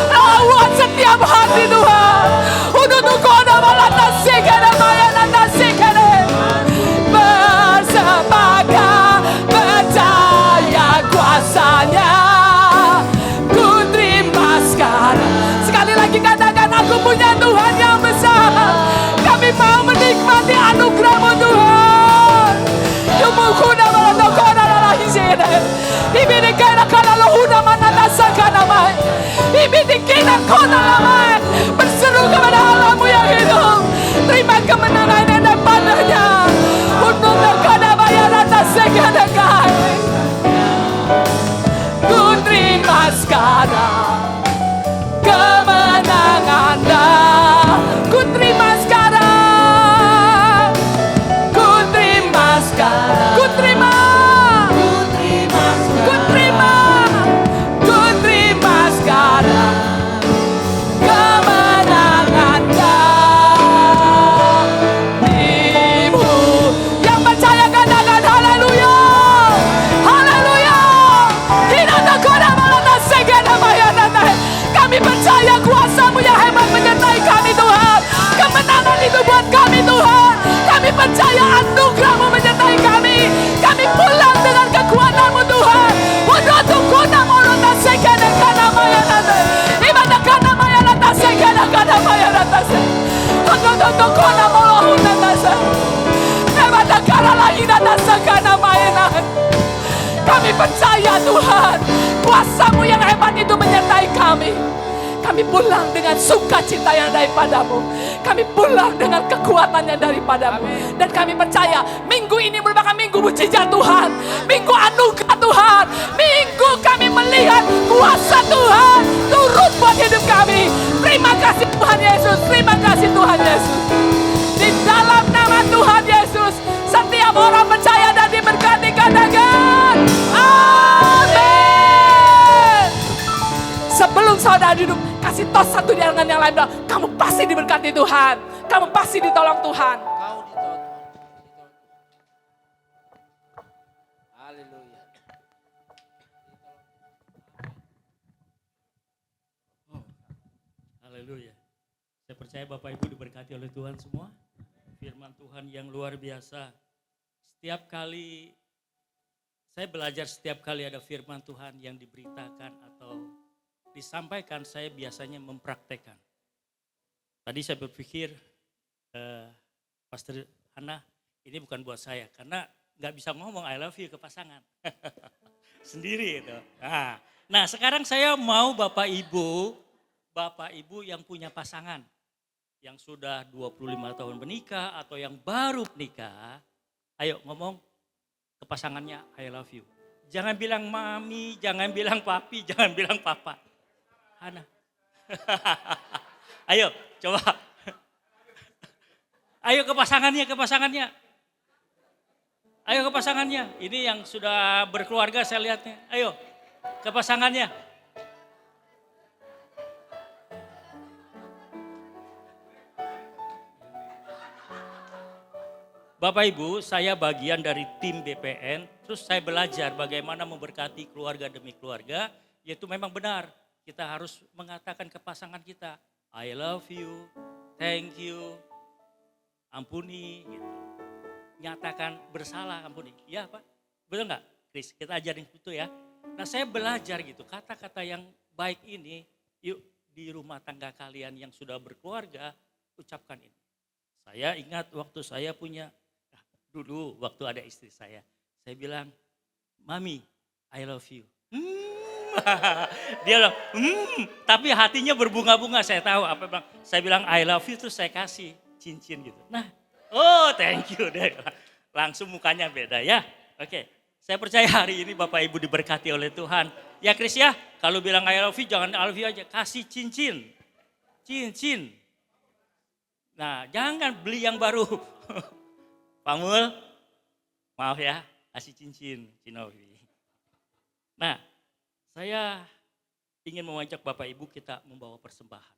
Lawat setiap hati Tuhan. Udah tukona malatas segede bayar atas segede. Bersepakat, percaya kuasanya, ku terima sekarang. Sekali lagi katakan, aku punya Tuhan yang besar. Kami mau menikmati anugerah-Mu Tuhan. Yumukuda malatokona lalahizene. Ibidikena kalaluhuda manatasakanamai. Ibidikena konalamai. Berseru kepada Allah-Mu yang hidup. Terima kemenangan yang ada padanya. Untuk terkada bayar atas segala kali. Ku terima sekarang kemenangan-Nya. Ku terima sekarang. Ku terima sekarang. Ku terima. Ku terima sekarang. Ku terima. Ku terima sekarang kemenangan-Nya. Yang percaya katakan haleluya. Haleluya. Kami percaya kuasa-Mu yang hebat menyertai kami Tuhan. Kemenangan itu buat kami Tuhan. Kami percaya anugerah-Mu menyertai kami. Kami pulang dengan kekuatan-Mu Tuhan. Udah tukuna morota sekene kana mayana. toto kona molohuna nasa. Hebata kara lagi nasa kana mainan. Kami percaya Tuhan, kuasa-Mu yang hebat itu menyertai kami. Kami pulang dengan sukacita yang daripadamu. Kami pulang dengan kekuatan yang daripadamu. Dan kami percaya minggu ini merupakan minggu mujizat Tuhan. Minggu anugerah Tuhan. Minggu kami melihat kuasa Tuhan turun buat hidup kami. Terima kasih Tuhan Yesus. Terima kasih Tuhan Yesus. Di dalam nama Tuhan Yesus, setiap orang percaya dan diberkati katakan amin. Sebelum saudara duduk, kasih tos satu di tangan yang lain. Kamu pasti diberkati Tuhan. Kamu pasti ditolong Tuhan. Kau ditolong. Haleluya. Oh, haleluya. Saya percaya Bapak Ibu diberkati oleh Tuhan semua. Firman Tuhan yang luar biasa. Setiap kali saya belajar, setiap kali ada firman Tuhan yang diberitakan atau disampaikan, saya biasanya mempraktekkan. Tadi saya berpikir, Pastor Hana, ini bukan buat saya. Karena nggak bisa ngomong I love you ke pasangan. Sendiri itu. Nah sekarang saya mau Bapak Ibu yang punya pasangan. Yang sudah 25 tahun menikah atau yang baru menikah. Ayo ngomong ke pasangannya I love you. Jangan bilang mami, jangan bilang papi, jangan bilang papa. Hana. Ayo coba. Ayo ke pasangannya, ke pasangannya. Ayo ke pasangannya. Ini yang sudah berkeluarga saya lihatnya. Ayo ke pasangannya. Bapak Ibu, saya bagian dari tim BPN, terus saya belajar bagaimana memberkati keluarga demi keluarga, yaitu memang benar. Kita harus mengatakan ke pasangan kita, I love you, thank you, ampuni, gitu. Nyatakan bersalah, ampuni. Ya Pak, betul nggak Chris? Kita ajarin itu ya. Nah saya belajar gitu, kata-kata yang baik ini, yuk di rumah tangga kalian yang sudah berkeluarga, ucapkan ini. Saya ingat waktu saya punya, dulu waktu ada istri saya bilang, Mami, I love you. Dia bilang, tapi hatinya berbunga-bunga, saya tahu apa bang. Saya bilang I love you terus saya kasih cincin gitu. Nah, oh thank you deh. Langsung mukanya beda ya. Oke, saya percaya hari ini Bapak Ibu diberkati oleh Tuhan. Ya Chris ya, kalau bilang I love you jangan I love you aja, kasih cincin. Cincin. Nah, jangan beli yang baru. Pamul, maaf ya, kasih cincin, Cinowi. Nah, saya ingin mengajak Bapak Ibu kita membawa persembahan.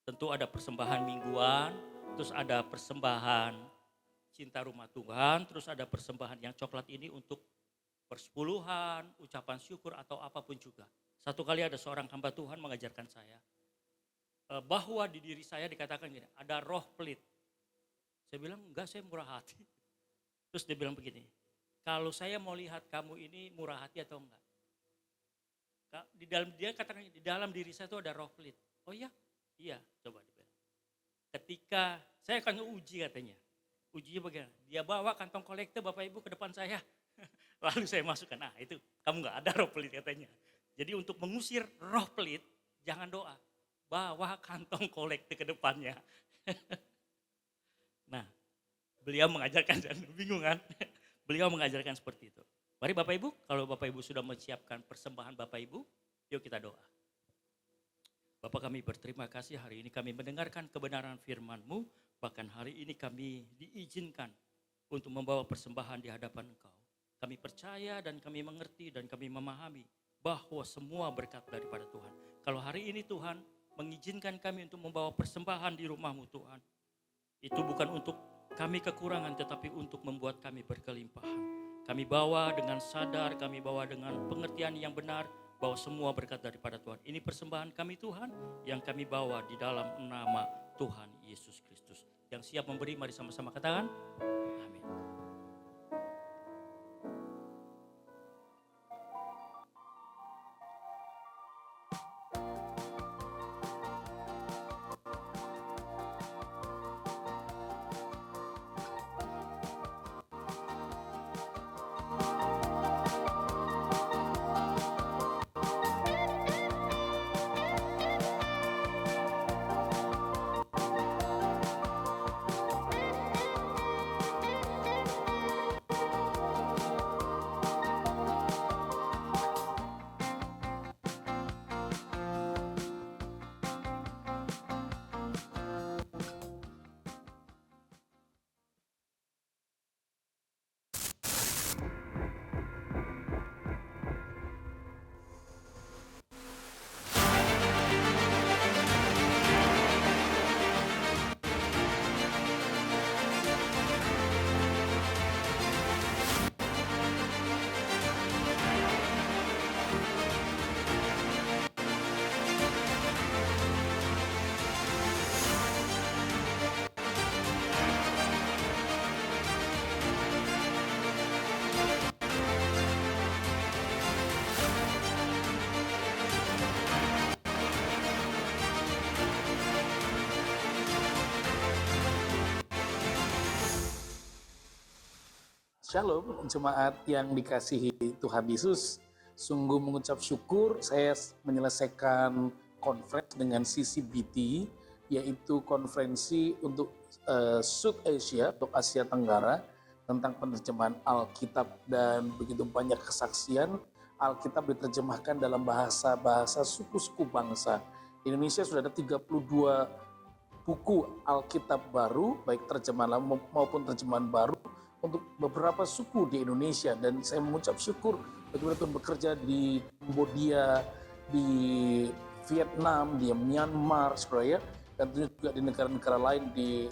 Tentu ada persembahan mingguan, terus ada persembahan cinta rumah Tuhan, terus ada persembahan yang coklat ini untuk persepuluhan, ucapan syukur atau apapun juga. Satu kali ada seorang hamba Tuhan mengajarkan saya, bahwa di diri saya dikatakan gini, ada roh pelit. Saya bilang enggak, saya murah hati. Terus dia bilang begini, kalau saya mau lihat kamu ini murah hati atau enggak. Di dalam dia katakan di dalam diri saya itu ada roh pelit. Oh iya? Iya, coba dibilang. Ketika saya akan uji katanya. Ujinya bagaimana? Dia bawa kantong kolektor Bapak Ibu ke depan saya. Lalu saya masukkan, nah itu kamu enggak ada roh pelit katanya. Jadi untuk mengusir roh pelit, jangan doa. Bawa kantong kolektor ke depannya. Nah, beliau mengajarkan, dan bingung kan? Beliau mengajarkan seperti itu. Mari Bapak Ibu, kalau Bapak Ibu sudah menyiapkan persembahan Bapak Ibu, yuk kita doa. Bapak kami berterima kasih hari ini kami mendengarkan kebenaran firman-Mu, bahkan hari ini kami diizinkan untuk membawa persembahan di hadapan Engkau. Kami percaya dan kami mengerti dan kami memahami bahwa semua berkat daripada Tuhan. Kalau hari ini Tuhan mengizinkan kami untuk membawa persembahan di rumah-Mu Tuhan, itu bukan untuk kami kekurangan tetapi untuk membuat kami berkelimpahan. Kami bawa dengan sadar, kami bawa dengan pengertian yang benar bahwa semua berkat daripada Tuhan. Ini persembahan kami Tuhan yang kami bawa di dalam nama Tuhan Yesus Kristus. Yang siap memberi mari sama-sama katakan amin. Shalom, jemaat yang dikasihi Tuhan Yesus. Sungguh mengucap syukur saya menyelesaikan conference dengan CCBT, yaitu konferensi untuk South Asia, untuk Asia Tenggara, tentang penerjemahan Alkitab, dan begitu banyak kesaksian. Alkitab diterjemahkan dalam bahasa-bahasa suku-suku bangsa. Di Indonesia sudah ada 32 buku Alkitab baru, baik terjemahan lama maupun terjemahan baru, untuk beberapa suku di Indonesia. Dan saya mengucap syukur bagaimana Tuhan bekerja di Kambodia, di Vietnam, di Myanmar, saudara ya, dan juga di negara-negara lain di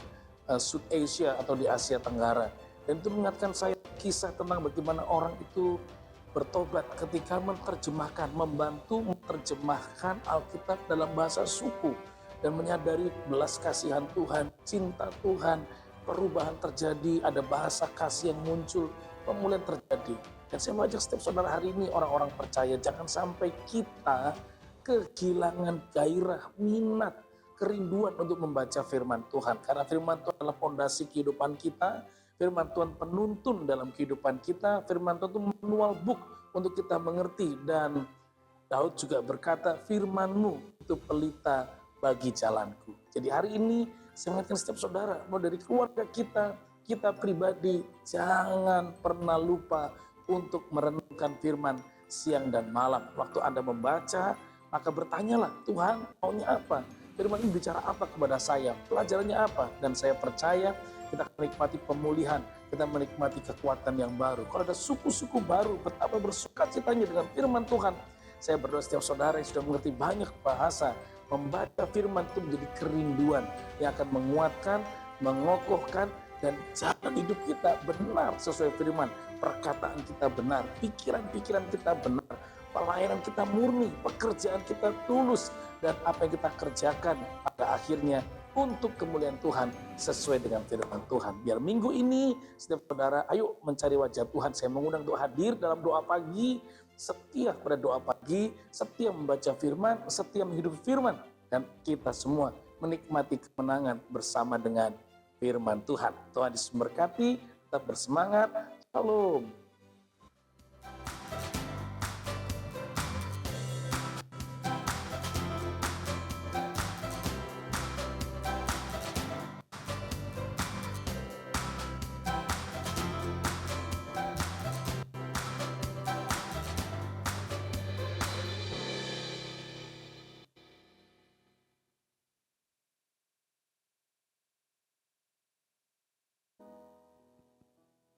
South Asia atau di Asia Tenggara. Dan itu mengingatkan saya kisah tentang bagaimana orang itu bertobat ketika menerjemahkan, membantu menerjemahkan Alkitab dalam bahasa suku, dan menyadari belas kasihan Tuhan, cinta Tuhan, perubahan terjadi, ada bahasa kasih yang muncul, pemulihan terjadi. Dan saya mengajak setiap saudara hari ini, orang-orang percaya, jangan sampai kita kehilangan gairah, minat, kerinduan untuk membaca firman Tuhan. Karena firman Tuhan adalah fondasi kehidupan kita, firman Tuhan penuntun dalam kehidupan kita, firman Tuhan itu manual book untuk kita mengerti. Dan Daud juga berkata, firman-Mu itu pelita bagi jalanku. Jadi hari ini saya mengingatkan setiap saudara, mau dari keluarga kita, kita pribadi, jangan pernah lupa untuk merenungkan firman siang dan malam. Waktu Anda membaca, maka bertanyalah, Tuhan maunya apa? Firman ini bicara apa kepada saya? Pelajarannya apa? Dan saya percaya kita menikmati pemulihan, kita menikmati kekuatan yang baru. Kalau ada suku-suku baru, betapa bersukacitanya dengan firman Tuhan. Saya berdoa setiap saudara yang sudah mengerti banyak bahasa, membaca firman itu menjadi kerinduan yang akan menguatkan, mengokohkan, dan jalan hidup kita benar sesuai firman. Perkataan kita benar, pikiran-pikiran kita benar, pelayanan kita murni, pekerjaan kita tulus, dan apa yang kita kerjakan pada akhirnya untuk kemuliaan Tuhan sesuai dengan firman Tuhan. Biar minggu ini setiap saudara, ayo mencari wajah Tuhan. Saya mengundang untuk hadir dalam doa pagi, setia pada doa pagi, setia membaca firman, setia menghidupi firman, dan kita semua menikmati kemenangan bersama dengan firman Tuhan. Tuhan Yesus memberkati, tetap bersemangat. Shalom.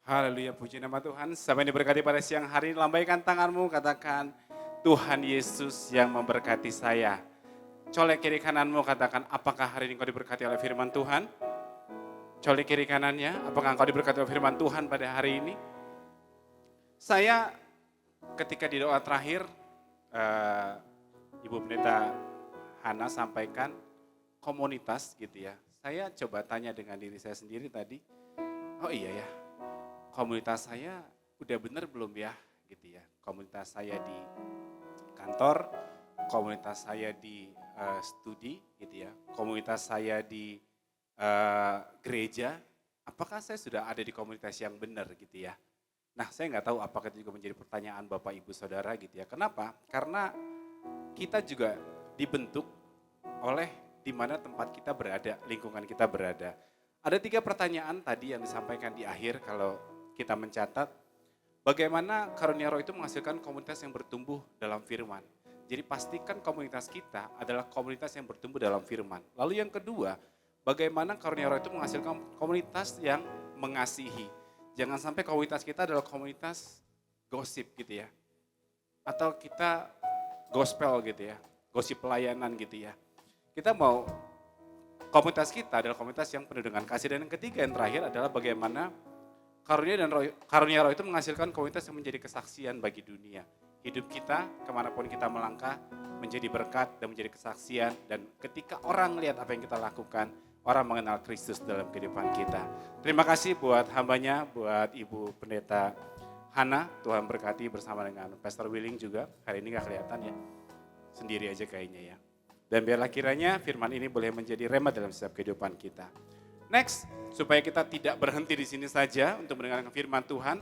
Haleluya, puji nama Tuhan. Sampai diberkati pada siang hari, lambaikan tanganmu, katakan, Tuhan Yesus yang memberkati saya. Colek kiri kananmu, katakan, apakah hari ini kau diberkati oleh firman Tuhan? Colek kiri kanannya, apakah kau diberkati oleh firman Tuhan pada hari ini? Saya ketika di doa terakhir, Ibu Pendeta Hana sampaikan komunitas gitu ya. Saya coba tanya dengan diri saya sendiri tadi, oh iya ya, komunitas saya udah bener belum ya gitu ya. Komunitas saya di kantor, komunitas saya di studi gitu ya, komunitas saya di gereja, apakah saya sudah ada di komunitas yang benar gitu ya. Nah, saya nggak tahu apakah itu juga menjadi pertanyaan Bapak Ibu Saudara gitu ya. Kenapa? Karena kita juga dibentuk oleh di mana tempat kita berada, lingkungan kita berada. Ada 3 pertanyaan tadi yang disampaikan di akhir kalau kita mencatat bagaimana karunia roh itu menghasilkan komunitas yang bertumbuh dalam firman. Jadi pastikan komunitas kita adalah komunitas yang bertumbuh dalam firman. Lalu yang kedua, bagaimana karunia roh itu menghasilkan komunitas yang mengasihi. Jangan sampai komunitas kita adalah komunitas gosip gitu ya. Atau kita gospel gitu ya, gosip pelayanan gitu ya. Kita mau komunitas kita adalah komunitas yang penuh dengan kasih. Dan yang ketiga, yang terakhir adalah bagaimana karunia roh itu menghasilkan komunitas yang menjadi kesaksian bagi dunia. Hidup kita, kemanapun kita melangkah, menjadi berkat dan menjadi kesaksian. Dan ketika orang melihat apa yang kita lakukan, orang mengenal Kristus dalam kehidupan kita. Terima kasih buat hambanya, buat Ibu Pendeta Hana. Tuhan berkati bersama dengan Pastor Willing juga. Hari ini gak kelihatan ya, sendiri aja kayaknya ya. Dan biarlah kiranya firman ini boleh menjadi rema dalam setiap kehidupan kita. Next, supaya kita tidak berhenti di sini saja untuk mendengarkan firman Tuhan,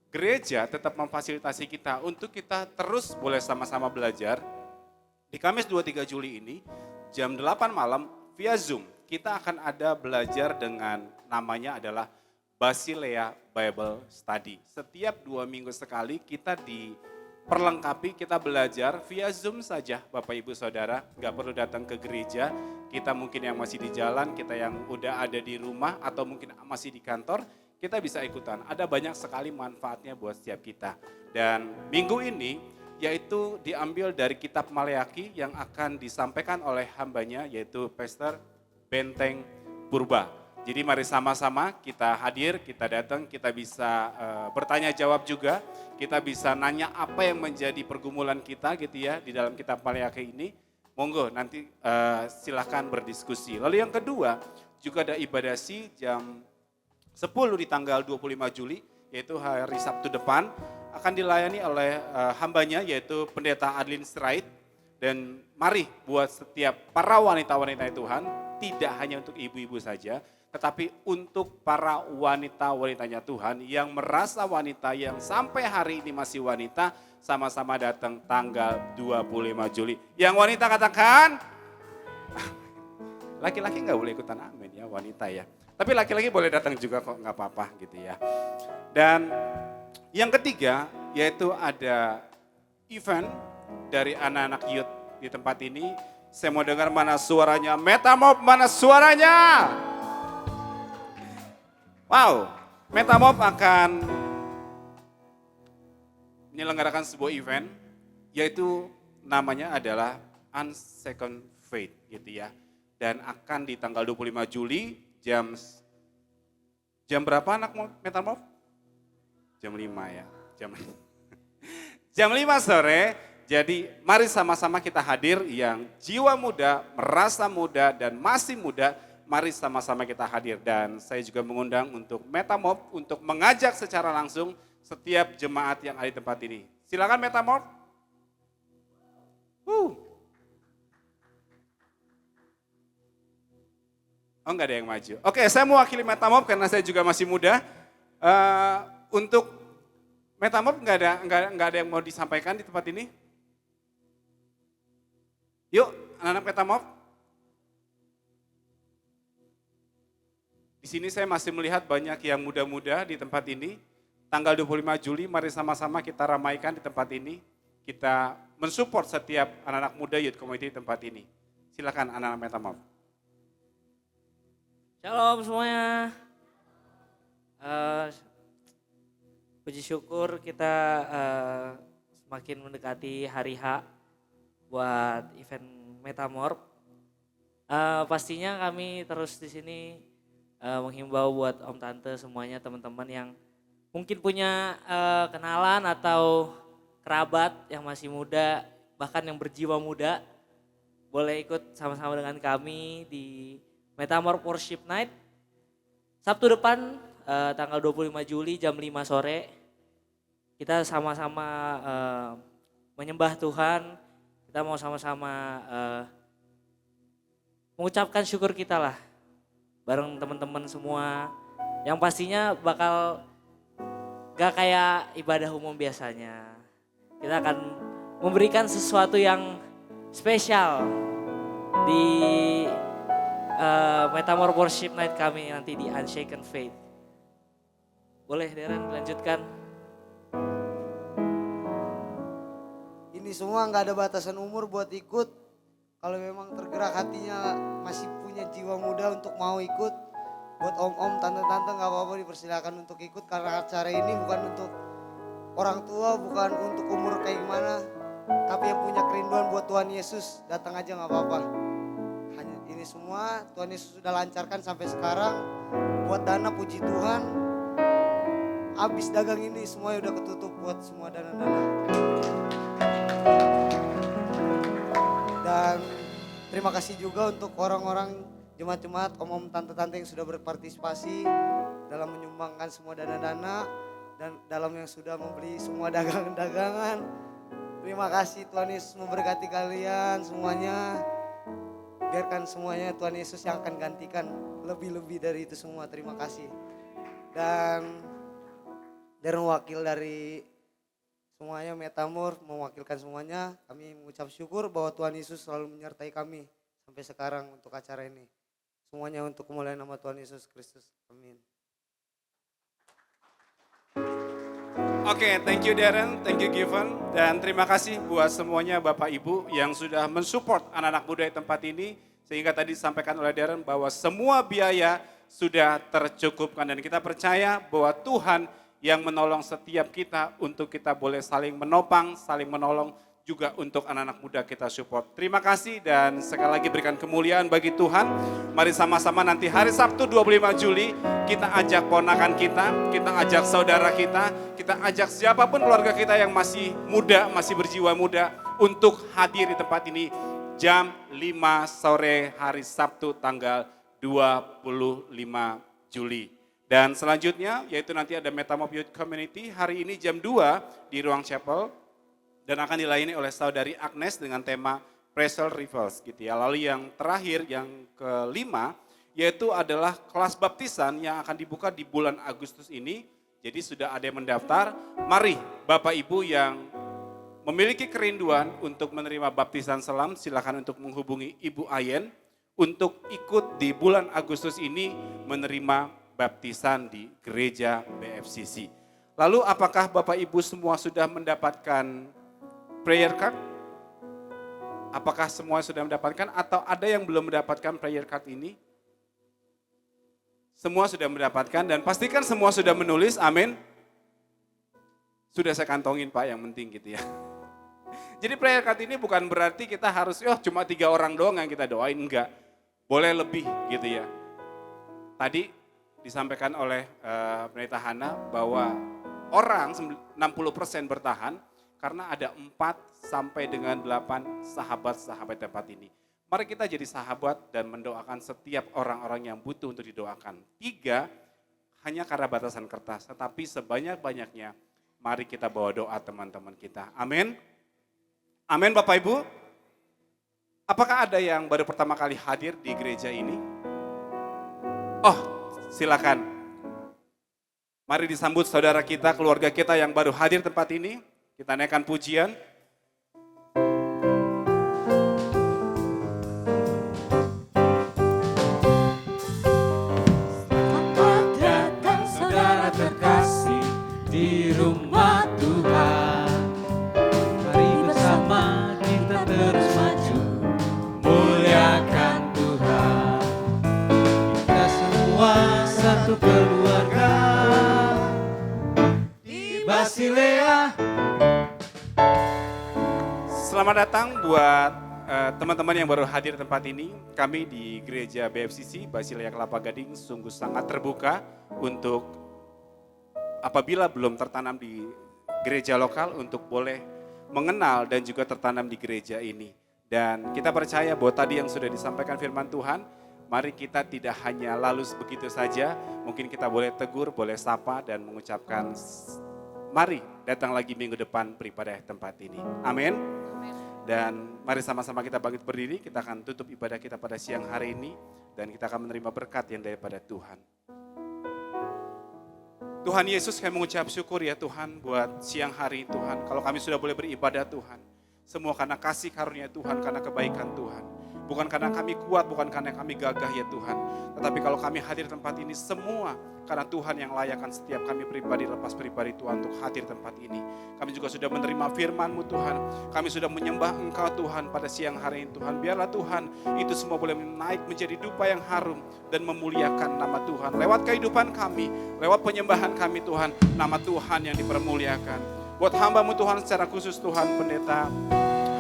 gereja tetap memfasilitasi kita untuk kita terus boleh sama-sama belajar. Di Kamis 23 Juli ini, jam 8 malam via Zoom, kita akan ada belajar dengan namanya adalah Basilea Bible Study. Setiap 2 minggu sekali kita diperlengkapi, kita belajar via Zoom saja Bapak Ibu Saudara. Gak perlu datang ke gereja, kita mungkin yang masih di jalan, kita yang udah ada di rumah atau mungkin masih di kantor, kita bisa ikutan. Ada banyak sekali manfaatnya buat setiap kita. Dan minggu ini yaitu diambil dari kitab Maleaki yang akan disampaikan oleh hambanya yaitu Pastor Benteng Purba. Jadi mari sama-sama kita hadir, kita datang, kita bisa bertanya jawab juga. Kita bisa nanya apa yang menjadi pergumulan kita gitu ya di dalam kitab Maleaki ini. Monggo nanti silakan berdiskusi. Lalu yang kedua juga ada ibadasi jam 10 di tanggal 25 Juli yaitu hari Sabtu depan akan dilayani oleh hambanya yaitu Pendeta Adlin Strait. Dan mari buat setiap para wanita-wanita Tuhan, tidak hanya untuk ibu-ibu saja, tetapi untuk para wanita-wanitanya Tuhan yang merasa wanita yang sampai hari ini masih wanita, sama-sama datang tanggal 25 Juli. Yang wanita katakan, laki-laki nggak boleh ikutan amin ya, wanita ya. Tapi laki-laki boleh datang juga kok, nggak apa-apa gitu ya. Dan yang ketiga yaitu ada event dari anak-anak youth di tempat ini. Saya mau dengar mana suaranya, Metamob mana suaranya? Wow, Metamob akan menyelenggarakan sebuah event yaitu namanya adalah Unsecond Faith gitu ya. Dan akan di tanggal 25 Juli jam berapa anak Metamob? Jam 5 ya. Jam 5 sore, jadi mari sama-sama kita hadir yang jiwa muda, merasa muda dan masih muda, mari sama-sama kita hadir. Dan saya juga mengundang untuk Metamob untuk mengajak secara langsung setiap jemaat yang ada di tempat ini. Silakan Metamob. Oh enggak ada yang maju. Oke, saya mewakili Metamob karena saya juga masih muda. Untuk Metamob enggak ada yang mau disampaikan di tempat ini? Yuk, anak-anak Metamob. Di sini saya masih melihat banyak yang muda-muda di tempat ini. Tanggal 25 Juli, mari sama-sama kita ramaikan di tempat ini. Kita mensupport setiap anak-anak muda youth community di tempat ini. Silakan anak-anak Metamob. Shalom semuanya. Puji syukur kita semakin mendekati hari H buat event Metamorph. Pastinya kami terus di sini menghimbau buat om tante semuanya teman-teman yang mungkin punya kenalan atau kerabat yang masih muda bahkan yang berjiwa muda boleh ikut sama-sama dengan kami di Metamorph Worship Night Sabtu depan tanggal 25 Juli jam 5 sore. Kita sama-sama menyembah Tuhan. Kita mau sama-sama mengucapkan syukur kita lah bareng teman-teman semua. Yang pastinya bakal gak kayak ibadah umum biasanya. Kita akan memberikan sesuatu yang spesial di Metamorph Worship Night kami nanti di Unshaken Faith. Boleh Darren dilanjutkan? Ini semua nggak ada batasan umur buat ikut. Kalau memang tergerak hatinya masih punya jiwa muda untuk mau ikut. Buat om-om, tante-tante nggak apa-apa dipersilakan untuk ikut. Karena acara ini bukan untuk orang tua, bukan untuk umur kayak gimana. Tapi yang punya kerinduan buat Tuhan Yesus, datang aja nggak apa-apa. Hanya ini semua Tuhan Yesus sudah lancarkan sampai sekarang. Buat dana puji Tuhan, habis dagang ini semuanya udah ketutup buat semua dana-dana. Dan terima kasih juga untuk orang-orang jemaat-jemaat, om-om, tante-tante yang sudah berpartisipasi dalam menyumbangkan semua dana-dana dan dalam yang sudah membeli semua dagangan-dagangan. Terima kasih, Tuhan Yesus memberkati kalian semuanya. Biarkan semuanya Tuhan Yesus yang akan gantikan lebih-lebih dari itu semua. Terima kasih. Dan wakil dari semuanya Metamorph mewakilkan semuanya, kami mengucap syukur bahwa Tuhan Yesus selalu menyertai kami sampai sekarang untuk acara ini. Semuanya untuk kemuliaan nama Tuhan Yesus Kristus. Amin. Oke, thank you Darren, thank you Given, dan terima kasih buat semuanya Bapak Ibu yang sudah mensupport anak-anak muda di tempat ini, sehingga tadi disampaikan oleh Darren bahwa semua biaya sudah tercukupkan dan kita percaya bahwa Tuhan yang menolong setiap kita untuk kita boleh saling menopang, saling menolong juga untuk anak-anak muda kita support. Terima kasih dan sekali lagi berikan kemuliaan bagi Tuhan. Mari sama-sama nanti hari Sabtu 25 Juli kita ajak ponakan kita ajak saudara kita ajak siapapun keluarga kita yang masih muda, masih berjiwa muda untuk hadir di tempat ini jam 5 sore hari Sabtu tanggal 25 Juli. Dan selanjutnya yaitu nanti ada Metamorph Youth Community hari ini jam 2 di ruang chapel dan akan dilayani oleh saudari Agnes dengan tema Pressure Rivals gitu ya. Lalu yang terakhir yang kelima yaitu adalah kelas baptisan yang akan dibuka di bulan Agustus ini. Jadi sudah ada yang mendaftar. Mari Bapak Ibu yang memiliki kerinduan untuk menerima baptisan selam silakan untuk menghubungi Ibu Ayen untuk ikut di bulan Agustus ini menerima baptisan di gereja BFCC. Lalu apakah Bapak Ibu semua sudah mendapatkan prayer card? Apakah semua sudah mendapatkan atau ada yang belum mendapatkan prayer card ini? Semua sudah mendapatkan dan pastikan semua sudah menulis, amin. Sudah saya kantongin Pak, yang penting gitu ya. Jadi prayer card ini bukan berarti kita harus, cuma 3 orang doang yang kita doain, enggak. Boleh lebih gitu ya. Tadi disampaikan oleh Pendeta Hana bahwa orang 60% bertahan karena ada 4 sampai dengan 8 sahabat-sahabat tempat ini. Mari kita jadi sahabat dan mendoakan setiap orang-orang yang butuh untuk didoakan. 3 hanya karena batasan kertas, tetapi sebanyak-banyaknya mari kita bawa doa teman-teman kita. Amin. Amin Bapak Ibu. Apakah ada yang baru pertama kali hadir di gereja ini? Silakan. Mari disambut saudara kita, keluarga kita yang baru hadir tempat ini. Kita naikkan pujian. Selamat datang saudara terkasih di rumah Tuhan. Mari bersama kita terus maju, muliakan Tuhan. Kita semua satu keluarga di Basilea. Selamat datang buat teman-teman yang baru hadir di tempat ini. Kami di gereja BFCC Basilea Kelapa Gading sungguh sangat terbuka untuk apabila belum tertanam di gereja lokal untuk boleh mengenal dan juga tertanam di gereja ini. Dan kita percaya bahwa tadi yang sudah disampaikan firman Tuhan, mari kita tidak hanya lalu begitu saja, mungkin kita boleh tegur, boleh sapa dan mengucapkan mari datang lagi minggu depan beribadah tempat ini. Amin. Dan mari sama-sama kita bangkit berdiri, kita akan tutup ibadah kita pada siang hari ini dan kita akan menerima berkat yang daripada Tuhan. Tuhan Yesus, kami mengucap syukur ya Tuhan buat siang hari Tuhan. Kalau kami sudah boleh beribadah Tuhan, semua karena kasih karunia Tuhan, karena kebaikan Tuhan. Bukan karena kami kuat, bukan karena kami gagah ya Tuhan. Tetapi kalau kami hadir di tempat ini semua karena Tuhan yang layakkan setiap kami pribadi, lepas pribadi Tuhan untuk hadir di tempat ini. Kami juga sudah menerima firman-Mu Tuhan. Kami sudah menyembah Engkau Tuhan pada siang hari ini Tuhan. Biarlah Tuhan itu semua boleh naik menjadi dupa yang harum dan memuliakan nama Tuhan. Lewat kehidupan kami, lewat penyembahan kami Tuhan, nama Tuhan yang dipermuliakan. Buat hamba-Mu Tuhan secara khusus Tuhan, Pendeta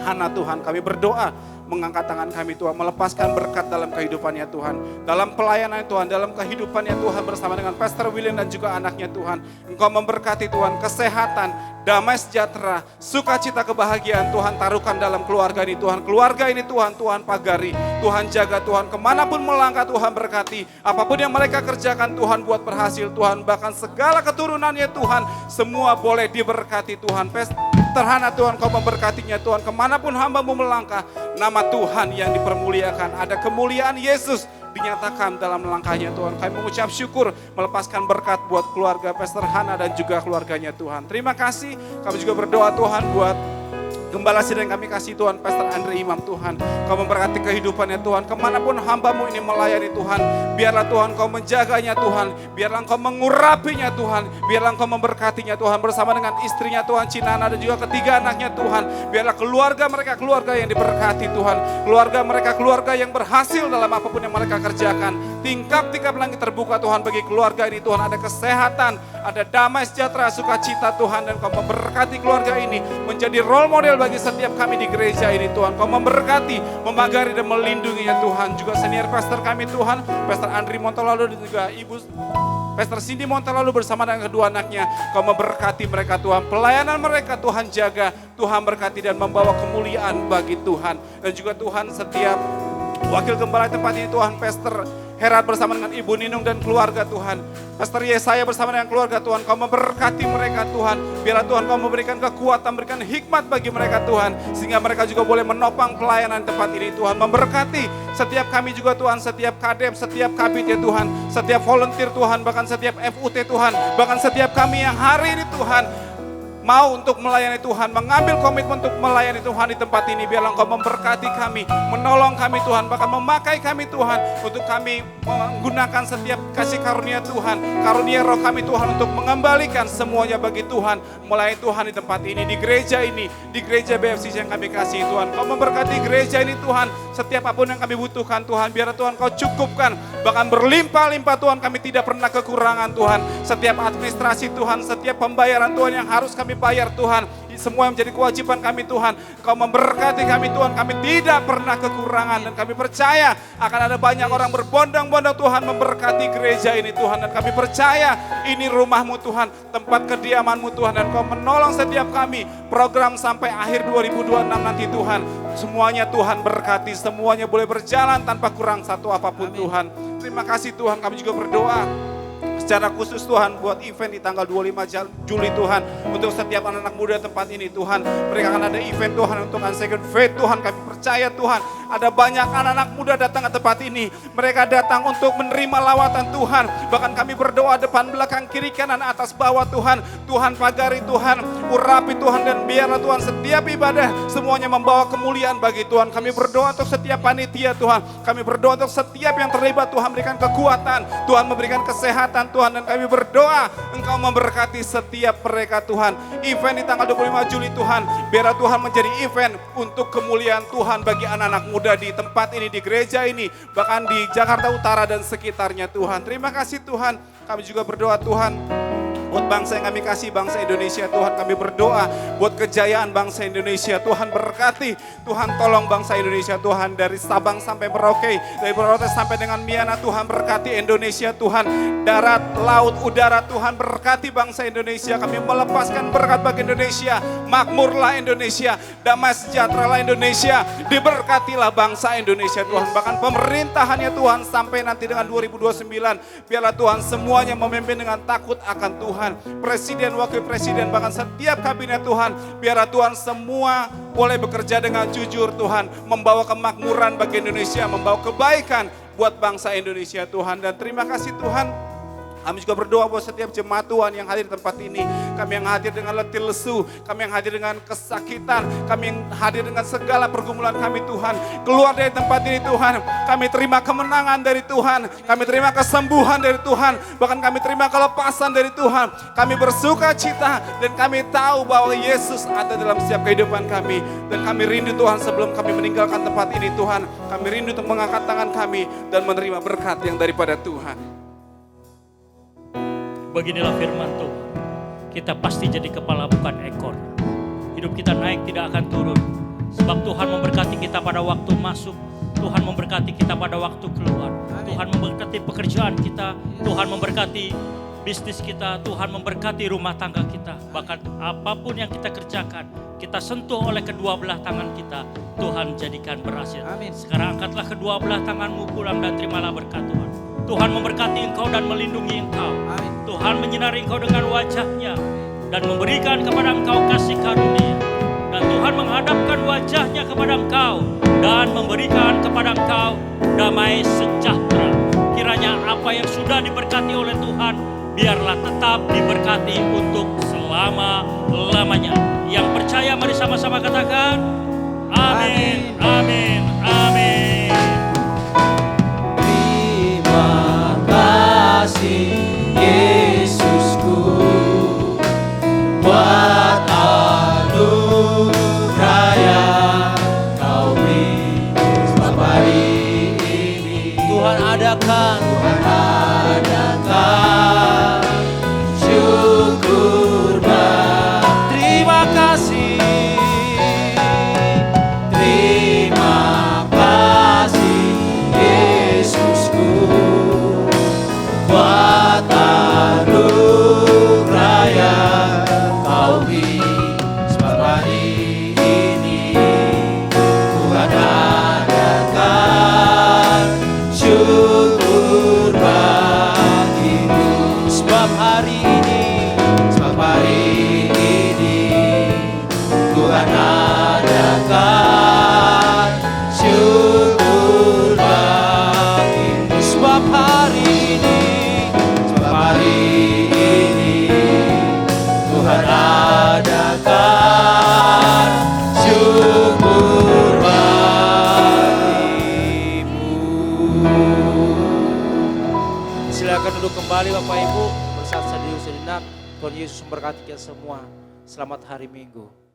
Hana Tuhan, kami berdoa mengangkat tangan kami Tuhan, melepaskan berkat dalam kehidupannya Tuhan, dalam pelayanan Tuhan, dalam kehidupannya Tuhan bersama dengan Pastor William dan juga anaknya Tuhan. Engkau memberkati Tuhan, kesehatan, damai sejahtera, sukacita, kebahagiaan Tuhan taruhkan dalam keluarga ini Tuhan. Keluarga ini Tuhan, Tuhan pagari, Tuhan jaga Tuhan, kemanapun melangkah Tuhan berkati. Apapun yang mereka kerjakan Tuhan buat berhasil Tuhan, bahkan segala keturunannya Tuhan, semua boleh diberkati Tuhan. Terhana Tuhan, Kau memberkatinya Tuhan, kemanapun hamba-Mu melangkah, nama Tuhan yang dipermuliakan. Ada kemuliaan Yesus dinyatakan dalam langkahnya Tuhan. Kami mengucap syukur melepaskan berkat buat keluarga Pastor Hana dan juga keluarganya Tuhan. Terima kasih, kami juga berdoa Tuhan buat Gembala sidang kami kasih Tuhan, Pastor Andre Imam Tuhan. Kau memberkati kehidupannya Tuhan, kemanapun hambamu ini melayani Tuhan. Biarlah Tuhan kau menjaganya Tuhan, biarlah kau mengurapinya Tuhan, biarlah kau memberkatinya Tuhan. Bersama dengan istrinya Tuhan, Cinana dan juga ketiga anaknya Tuhan. Biarlah keluarga mereka keluarga yang diberkati Tuhan. Keluarga mereka keluarga yang berhasil dalam apapun yang mereka kerjakan. Tingkap-tingkap langit terbuka Tuhan bagi keluarga ini Tuhan. Ada kesehatan, ada damai sejahtera, sukacita Tuhan. Dan kau memberkati keluarga ini menjadi role model bagi setiap kami di gereja ini Tuhan. Kau memberkati, memagari dan melindunginya Tuhan. Juga senior pastor kami Tuhan, Pastor Andri Montolalo dan juga Ibu Pastor Cindy Montolalo bersama dengan kedua anaknya. Kau memberkati mereka Tuhan. Pelayanan mereka Tuhan jaga, Tuhan berkati dan membawa kemuliaan bagi Tuhan. Dan juga Tuhan setiap wakil gembala tempat ini Tuhan, Pastor Herat bersama dengan Ibu Ninung dan keluarga Tuhan. Pastor Yesaya bersama dengan keluarga Tuhan. Kau memberkati mereka Tuhan. Biarlah Tuhan kau memberikan kekuatan, memberikan hikmat bagi mereka Tuhan. Sehingga mereka juga boleh menopang pelayanan tempat ini Tuhan. Memberkati setiap kami juga Tuhan. Setiap kadep, setiap kabit ya Tuhan. Setiap volunteer Tuhan. Bahkan setiap FUT Tuhan. Bahkan setiap kami yang hari ini Tuhan mau untuk melayani Tuhan, mengambil komitmen untuk melayani Tuhan di tempat ini. Biarlah Engkau memberkati kami, menolong kami Tuhan, bahkan memakai kami Tuhan, untuk kami menggunakan setiap kasih karunia Tuhan, karunia roh kami Tuhan, untuk mengembalikan semuanya bagi Tuhan, melayani Tuhan di tempat ini, di gereja BFC yang kami kasih Tuhan. Kau memberkati gereja ini Tuhan, setiap apapun yang kami butuhkan Tuhan, biarlah Tuhan Kau cukupkan, bahkan berlimpah-limpah Tuhan, kami tidak pernah kekurangan Tuhan. Setiap administrasi Tuhan, setiap pembayaran Tuhan yang harus kami bayar Tuhan, semua yang menjadi kewajiban kami Tuhan. Kau memberkati kami Tuhan, kami tidak pernah kekurangan. Dan kami percaya akan ada banyak orang berbondong-bondong Tuhan memberkati gereja ini Tuhan. Dan kami percaya ini rumahmu Tuhan, tempat kediamanmu Tuhan. Dan Kau menolong setiap kami, program sampai akhir 2026 nanti Tuhan. Semuanya Tuhan berkati, semuanya boleh berjalan tanpa kurang satu apapun Tuhan. Terima kasih Tuhan, kami juga berdoa secara khusus Tuhan buat event di tanggal 25 Juli Tuhan, untuk setiap anak-anak muda tempat ini Tuhan. Mereka akan ada event Tuhan untuk Unsecond Faith Tuhan. Kami percaya Tuhan ada banyak anak-anak muda datang ke tempat ini. Mereka datang untuk menerima lawatan Tuhan. Bahkan kami berdoa depan, belakang, kiri, kanan, atas, bawah Tuhan. Tuhan pagari Tuhan, urapi Tuhan, dan biarlah Tuhan setiap ibadah semuanya membawa kemuliaan bagi Tuhan. Kami berdoa untuk setiap panitia Tuhan. Kami berdoa untuk setiap yang terlibat Tuhan, berikan kekuatan Tuhan, memberikan kesehatan Tuhan. Dan kami berdoa Engkau memberkati setiap mereka Tuhan. Event di tanggal 25 Juli Tuhan, biarlah Tuhan menjadi event untuk kemuliaan Tuhan bagi anak-anak muda di tempat ini, di gereja ini, bahkan di Jakarta Utara dan sekitarnya Tuhan. Terima kasih Tuhan. Kami juga berdoa Tuhan buat bangsa yang kami kasih, bangsa Indonesia Tuhan. Kami berdoa buat kejayaan bangsa Indonesia. Tuhan berkati, Tuhan tolong bangsa Indonesia Tuhan, dari Sabang sampai Merauke, dari Merauke sampai dengan Miana. Tuhan berkati Indonesia Tuhan, darat, laut, udara. Tuhan berkati bangsa Indonesia. Kami melepaskan berkat bagi Indonesia. Makmurlah Indonesia, damai sejahteralah Indonesia, diberkatilah bangsa Indonesia Tuhan. Bahkan pemerintahannya Tuhan sampai nanti dengan 2029, biarlah Tuhan semuanya memimpin dengan takut akan Tuhan. Presiden, wakil presiden, bahkan setiap kabinet Tuhan, biarlah Tuhan semua boleh bekerja dengan jujur Tuhan, membawa kemakmuran bagi Indonesia, membawa kebaikan buat bangsa Indonesia Tuhan. Dan terima kasih Tuhan. Kami juga berdoa buat setiap jemaat Tuhan yang hadir di tempat ini. Kami yang hadir dengan letih lesu, kami yang hadir dengan kesakitan, kami yang hadir dengan segala pergumulan kami Tuhan. Keluar dari tempat ini Tuhan, kami terima kemenangan dari Tuhan, kami terima kesembuhan dari Tuhan, bahkan kami terima kelepasan dari Tuhan. Kami bersuka cita dan kami tahu bahwa Yesus ada dalam setiap kehidupan kami. Dan kami rindu Tuhan, sebelum kami meninggalkan tempat ini Tuhan, kami rindu untuk mengangkat tangan kami dan menerima berkat yang daripada Tuhan. Beginilah firman Tuhan, kita pasti jadi kepala bukan ekor. Hidup kita naik tidak akan turun. Sebab Tuhan memberkati kita pada waktu masuk, Tuhan memberkati kita pada waktu keluar. Tuhan memberkati pekerjaan kita, Tuhan memberkati bisnis kita, Tuhan memberkati rumah tangga kita. Bahkan apapun yang kita kerjakan, kita sentuh oleh kedua belah tangan kita, Tuhan jadikan berhasil. Sekarang angkatlah kedua belah tanganmu, pulang dan terimalah berkat Tuhan. Tuhan memberkati engkau dan melindungi engkau. Tuhan menyinari engkau dengan wajahnya dan memberikan kepada engkau kasih karunia. Dan Tuhan menghadapkan wajahnya kepada engkau dan memberikan kepada engkau damai sejahtera. supaya apa yang sudah diberkati oleh Tuhan biarlah tetap diberkati untuk selama-lamanya. Yang percaya mari sama-sama katakan amin, amin, amin. Terima kasih Yesusku buat anugerah yang kau beri sebab hari ini Tuhan adakan syukur terima kasih. terima kasih Yesusku buat anugerah yang kau beri sebab hari ini Tuhan adakan syukur bagimu Sebab hari ini Tuhan adakan syukur bagimu sebab hari ini Tuhan adakan syukur bagimu. silakan duduk kembali Bapak Ibu, bersatu sejenak. Tuhan Yesus memberkati kita semua. Selamat hari Minggu.